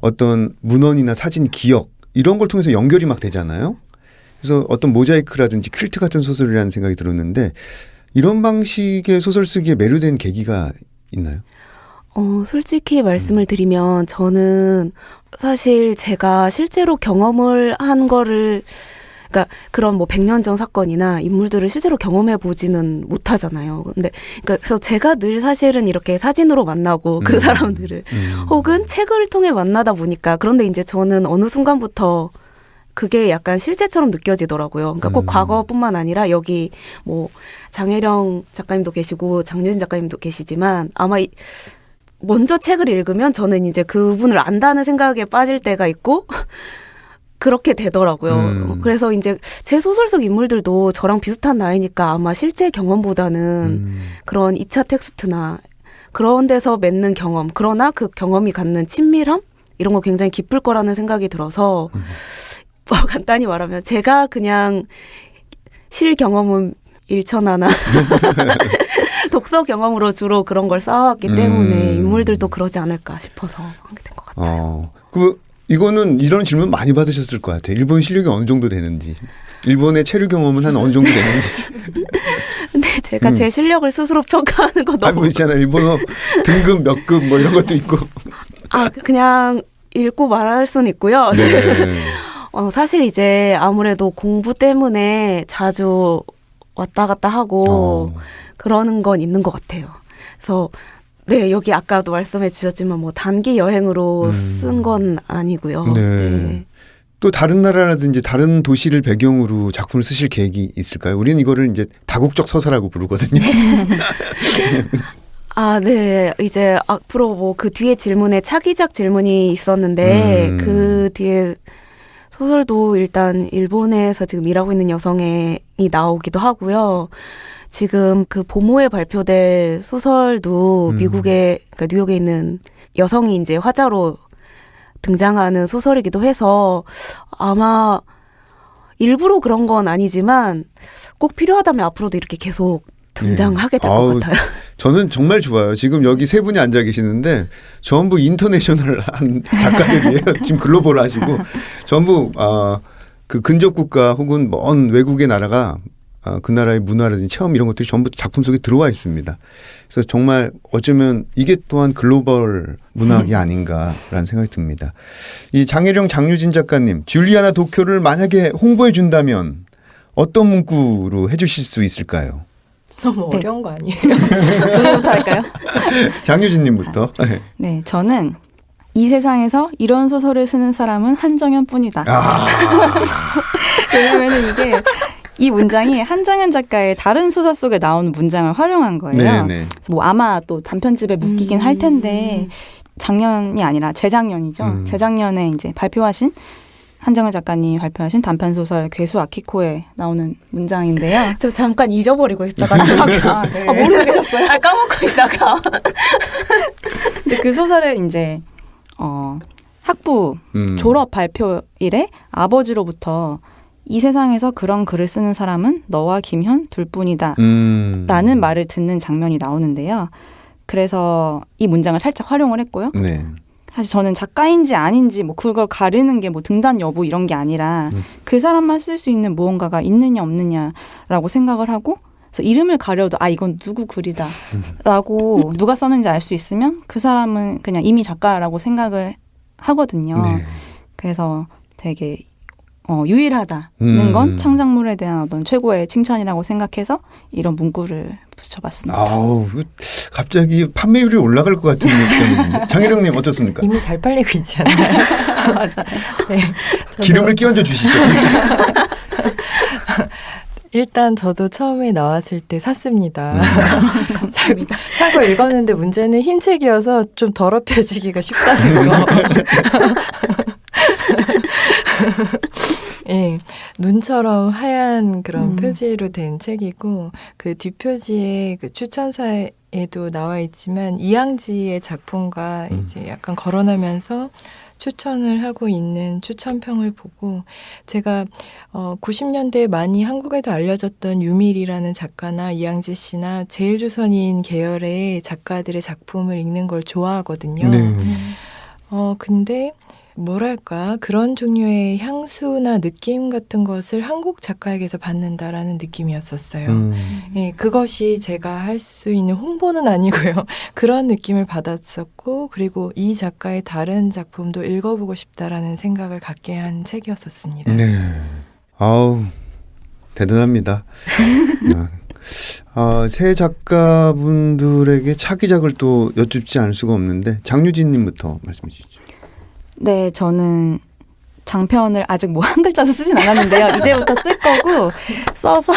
어떤 문헌이나 사진, 기억 이런 걸 통해서 연결이 막 되잖아요. 그래서 어떤 모자이크라든지 퀼트 같은 소설이라는 생각이 들었는데 이런 방식의 소설 쓰기에 매료된 계기가 있나요? 솔직히 말씀을 드리면 저는 사실 제가 실제로 경험을 한 거를 그러니까 그런 뭐 100년 전 사건이나 인물들을 실제로 경험해 보지는 못하잖아요. 근데 그래서 제가 늘 사실은 이렇게 사진으로 만나고 그 사람들을 혹은 책을 통해 만나다 보니까 그런데 이제 저는 어느 순간부터 그게 약간 실제처럼 느껴지더라고요. 그러니까 꼭 과거뿐만 아니라 여기 뭐 장혜령 작가님도 계시고 장유진 작가님도 계시지만 아마 먼저 책을 읽으면 저는 이제 그분을 안다는 생각에 빠질 때가 있고 그렇게 되더라고요. 그래서 이제 제 소설 속 인물들도 저랑 비슷한 나이니까 아마 실제 경험보다는 그런 2차 텍스트나 그런 데서 맺는 경험, 그러나 그 경험이 갖는 친밀함? 이런 거 굉장히 깊을 거라는 생각이 들어서 뭐 간단히 말하면 제가 그냥 실 경험은 일천하나 독서 경험으로 주로 그런 걸 쌓아왔기 때문에 인물들도 그러지 않을까 싶어서 하게 된 것 같아요. 이거는 이런 질문 많이 받으셨을 것 같아요. 일본 실력이 어느 정도 되는지, 일본의 체류 경험은 한 어느 정도 되는지. 근데 제가 제 실력을 스스로 평가하는 거 너무. 뭐 있잖아요. 일본어 등급 몇 급 뭐 이런 것도 있고. 그냥 읽고 말할 수는 있고요. 네. 사실 이제 아무래도 공부 때문에 자주 왔다 갔다 하고 그러는 건 있는 것 같아요. 그래서 네, 여기 아까도 말씀해 주셨지만 뭐 단기 여행으로 쓴 건 아니고요. 네. 네. 또 다른 나라라든지 다른 도시를 배경으로 작품을 쓰실 계획이 있을까요? 우리는 이거를 이제 다국적 서사라고 부르거든요. 네. 이제 앞으로 뭐 그 뒤에 질문에 차기작 질문이 있었는데 그 뒤에 소설도 일단 일본에서 지금 일하고 있는 여성이 나오기도 하고요. 지금 그 봄호에 발표될 소설도 미국의 그러니까 뉴욕에 있는 여성이 이제 화자로 등장하는 소설이기도 해서 아마 일부러 그런 건 아니지만 꼭 필요하다면 앞으로도 이렇게 계속 등장하게 될 것 같아요. 저는 정말 좋아요. 지금 여기 세 분이 앉아 계시는데 전부 인터내셔널한 작가들이에요. 지금 글로벌 하시고 전부 그 근접 국가 혹은 먼 외국의 나라가 그 나라의 문화라든지 체험 이런 것들이 전부 작품 속에 들어와 있습니다. 그래서 정말 어쩌면 이게 또한 글로벌 문학이 아닌가라는 생각이 듭니다. 이 장혜령 장유진 작가님, 줄리아나 도쿄를 만약에 홍보해 준다면 어떤 문구로 해주실 수 있을까요? 너무 어려운 거 아니에요? 누구부터 할까요? 장유진님부터. 네, 저는 이 세상에서 이런 소설을 쓰는 사람은 한정현뿐이다. 왜냐하면 이게 이 문장이 한정현 작가의 다른 소설 속에 나오는 문장을 활용한 거예요. 네네. 그래서 뭐 아마 또 단편집에 묶이긴 할 텐데 작년이 아니라 재작년이죠. 재작년에 이제 발표하신 한정현 작가님이 발표하신 단편 소설 괴수 아키코에 나오는 문장인데요. 저 잠깐 잊어버리고 있다가 모르고 계셨어요? 까먹고 있다가 이제 그 소설을 이제 학부 졸업 발표일에 아버지로부터 이 세상에서 그런 글을 쓰는 사람은 너와 김현 둘뿐이다 라는 말을 듣는 장면이 나오는데요. 그래서 이 문장을 살짝 활용을 했고요. 네. 사실 저는 작가인지 아닌지 뭐 그걸 가리는 게 뭐 등단 여부 이런 게 아니라 그 사람만 쓸 수 있는 무언가가 있느냐 없느냐라고 생각을 하고, 그래서 이름을 가려도 아 이건 누구 글이다 라고 누가 썼는지 알 수 있으면 그 사람은 그냥 이미 작가라고 생각을 하거든요. 네. 그래서 되게 유일하다는 건 창작물에 대한 어떤 최고의 칭찬이라고 생각해서 이런 문구를 붙여봤습니다. 아우, 갑자기 판매율이 올라갈 것 같은 느낌인데. 장혜령님 어떻습니까? 이미 잘 팔리고 있지 않나요? 맞아요. 네, 저도 기름을 끼얹어 주시죠. 일단 저도 처음에 나왔을 때 샀습니다. 사고 읽었는데 문제는 흰 책이어서 좀 더럽혀지기가 쉽다는 거. 예, 눈처럼 하얀 그런 표지로 된 책이고, 그 뒷표지에 그 추천사에도 나와 있지만 이항지의 작품과 이제 약간 거론하면서 추천을 하고 있는 추천평을 보고, 제가 90년대에 많이 한국에도 알려졌던 유밀이라는 작가나 이항지 씨나 제일조선인 계열의 작가들의 작품을 읽는 걸 좋아하거든요. 네. 근데 뭐랄까 그런 종류의 향수나 느낌 같은 것을 한국 작가에게서 받는다라는 느낌이었었어요. 예, 그것이 제가 할 수 있는 홍보는 아니고요. 그런 느낌을 받았었고, 그리고 이 작가의 다른 작품도 읽어보고 싶다라는 생각을 갖게 한 책이었었습니다. 네. 아우, 대단합니다. 새 작가분들에게 차기작을 또 여쭙지 않을 수가 없는데, 장유진님부터 말씀해 주시죠. 네, 저는 장편을 아직 뭐 한 글자도 쓰진 않았는데요. 이제부터 쓸 거고, 써서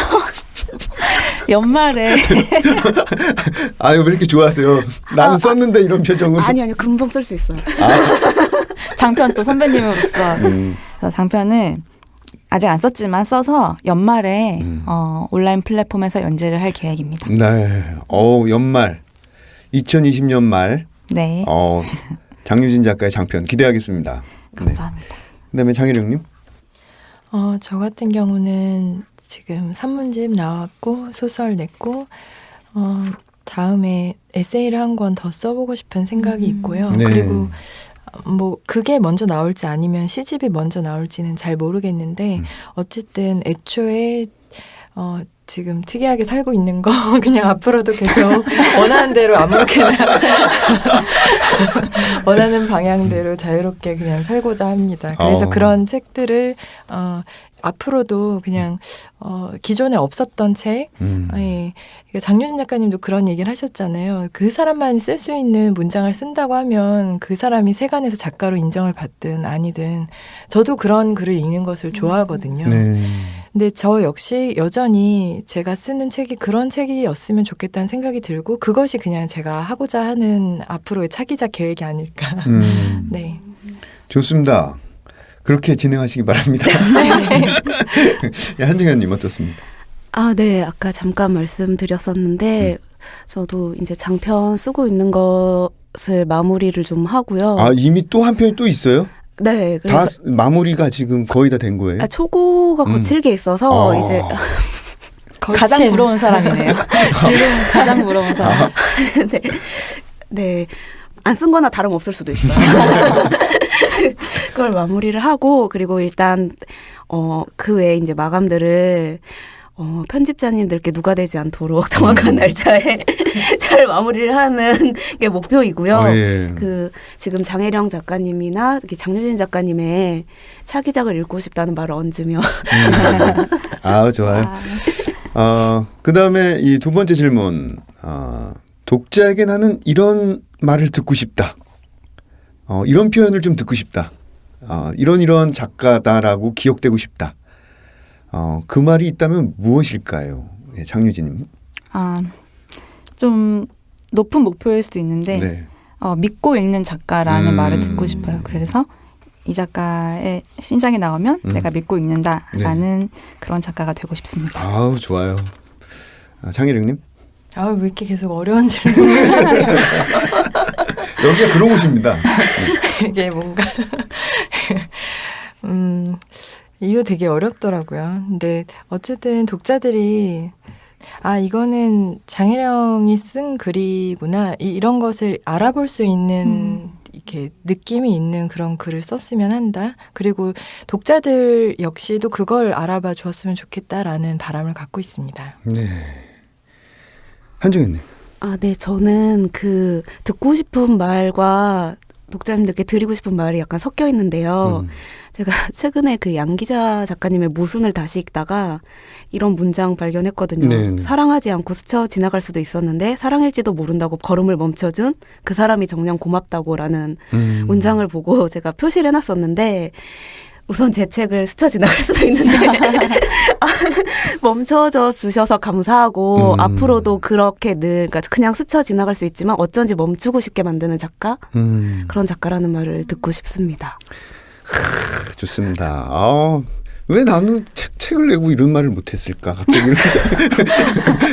연말에 아유, 왜 이렇게 좋아하세요? 나는 썼는데 이런 표정을. 아니요, 금방 쓸 수 있어요. 장편 또 선배님으로서 그래서 장편을 아직 안 썼지만 써서 연말에 온라인 플랫폼에서 연재를 할 계획입니다. 네. 연말. 2020년 말. 네. 장유진 작가의 장편 기대하겠습니다. 감사합니다. 네. 그다음에 장혜령님. 저 같은 경우는 지금 산문집 나왔고 소설 냈고 다음에 에세이를 한 권 더 써보고 싶은 생각이 있고요. 네. 그리고 뭐 그게 먼저 나올지 아니면 시집이 먼저 나올지는 잘 모르겠는데 어쨌든 애초에 지금 특이하게 살고 있는 거 그냥 앞으로도 계속 원하는 대로 아무렇게나 원하는 방향대로 자유롭게 그냥 살고자 합니다. 그래서 그런 책들을 앞으로도 그냥 기존에 없었던 책, 예. 장유진 작가님도 그런 얘기를 하셨잖아요. 그 사람만 쓸 수 있는 문장을 쓴다고 하면 그 사람이 세간에서 작가로 인정을 받든 아니든 저도 그런 글을 읽는 것을 좋아하거든요. 네. 근데 저 역시 여전히 제가 쓰는 책이 그런 책이었으면 좋겠다는 생각이 들고 그것이 그냥 제가 하고자 하는 앞으로의 차기작 계획이 아닐까. 네. 좋습니다. 그렇게 진행하시기 바랍니다. 한정현님 어떻습니까? 네. 아까 잠깐 말씀드렸었는데, 저도 이제 장편 쓰고 있는 것을 마무리를 좀 하고요. 이미 또 한 편이 또 있어요? 네. 다 그래서 마무리가 지금 거의 다 된 거예요? 초고가 거칠게 있어서, 이제. 가장 부러운 사람이네요. 지금 가장 부러운 사람. 네. 안 쓴 거나 다름없을 수도 있어요. 그걸 마무리를 하고, 그리고 일단, 그 외에 이제 마감들을, 편집자님들께 누가 되지 않도록 정확한 날짜에 잘 마무리를 하는 게 목표이고요. 예. 지금 장혜령 작가님이나 장유진 작가님의 차기작을 읽고 싶다는 말을 얹으며. 좋아요. 그 다음에 이 두 번째 질문. 독자에게 나는 이런 말을 듣고 싶다. 이런 표현을 좀 듣고 싶다. 이런 작가다라고 기억되고 싶다. 그 말이 있다면 무엇일까요? 네, 장유진님. 좀 높은 목표일 수도 있는데 네. 믿고 읽는 작가라는 말을 듣고 싶어요. 그래서 이 작가의 신작이 나오면 내가 믿고 읽는다라는 그런 작가가 되고 싶습니다. 좋아요. 장혜령님. 왜 이렇게 계속 어려운 질문을 하세요? 여기가 그런 곳입니다. 이게 뭔가 이거 되게 어렵더라고요. 근데 어쨌든 독자들이 이거는 장혜령이 쓴 글이구나. 이런 것을 알아볼 수 있는 이렇게 느낌이 있는 그런 글을 썼으면 한다. 그리고 독자들 역시도 그걸 알아봐 주었으면 좋겠다라는 바람을 갖고 있습니다. 네. 한정현님. 네, 저는 그 듣고 싶은 말과 독자님들께 드리고 싶은 말이 약간 섞여 있는데요. 제가 최근에 그 양기자 작가님의 모순을 다시 읽다가 이런 문장 발견했거든요. 네네. 사랑하지 않고 스쳐 지나갈 수도 있었는데 사랑일지도 모른다고 걸음을 멈춰준 그 사람이 정녕 고맙다고라는 문장을 보고 제가 표시를 해놨었는데 우선 제 책을 스쳐 지나갈 수도 있는데 멈춰져 주셔서 감사하고 앞으로도 그렇게 늘 그러니까 그냥 스쳐 지나갈 수 있지만 어쩐지 멈추고 싶게 만드는 작가 그런 작가라는 말을 듣고 싶습니다. 좋습니다. 왜 나는 책을 내고 이런 말을 못했을까? 갑자기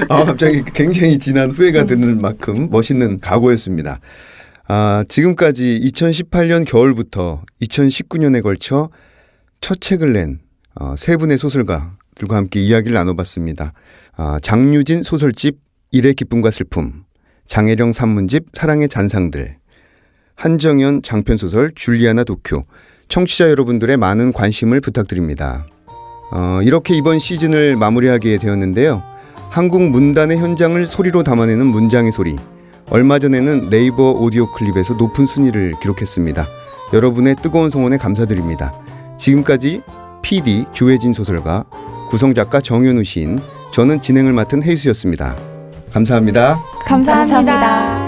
갑자기 굉장히 진한 후회가 드는 만큼 멋있는 각오였습니다. 지금까지 2018년 겨울부터 2019년에 걸쳐 첫 책을 낸 세 분의 소설가들과 함께 이야기를 나눠봤습니다. 장유진 소설집 일의 기쁨과 슬픔, 장혜령 산문집 사랑의 잔상들, 한정연 장편소설 줄리아나 도쿄, 청취자 여러분들의 많은 관심을 부탁드립니다. 이렇게 이번 시즌을 마무리하게 되었는데요. 한국 문단의 현장을 소리로 담아내는 문장의 소리. 얼마 전에는 네이버 오디오 클립에서 높은 순위를 기록했습니다. 여러분의 뜨거운 성원에 감사드립니다. 지금까지 PD 조혜진 소설가, 구성작가 정현우 시인, 저는 진행을 맡은 혜수였습니다. 감사합니다. 감사합니다.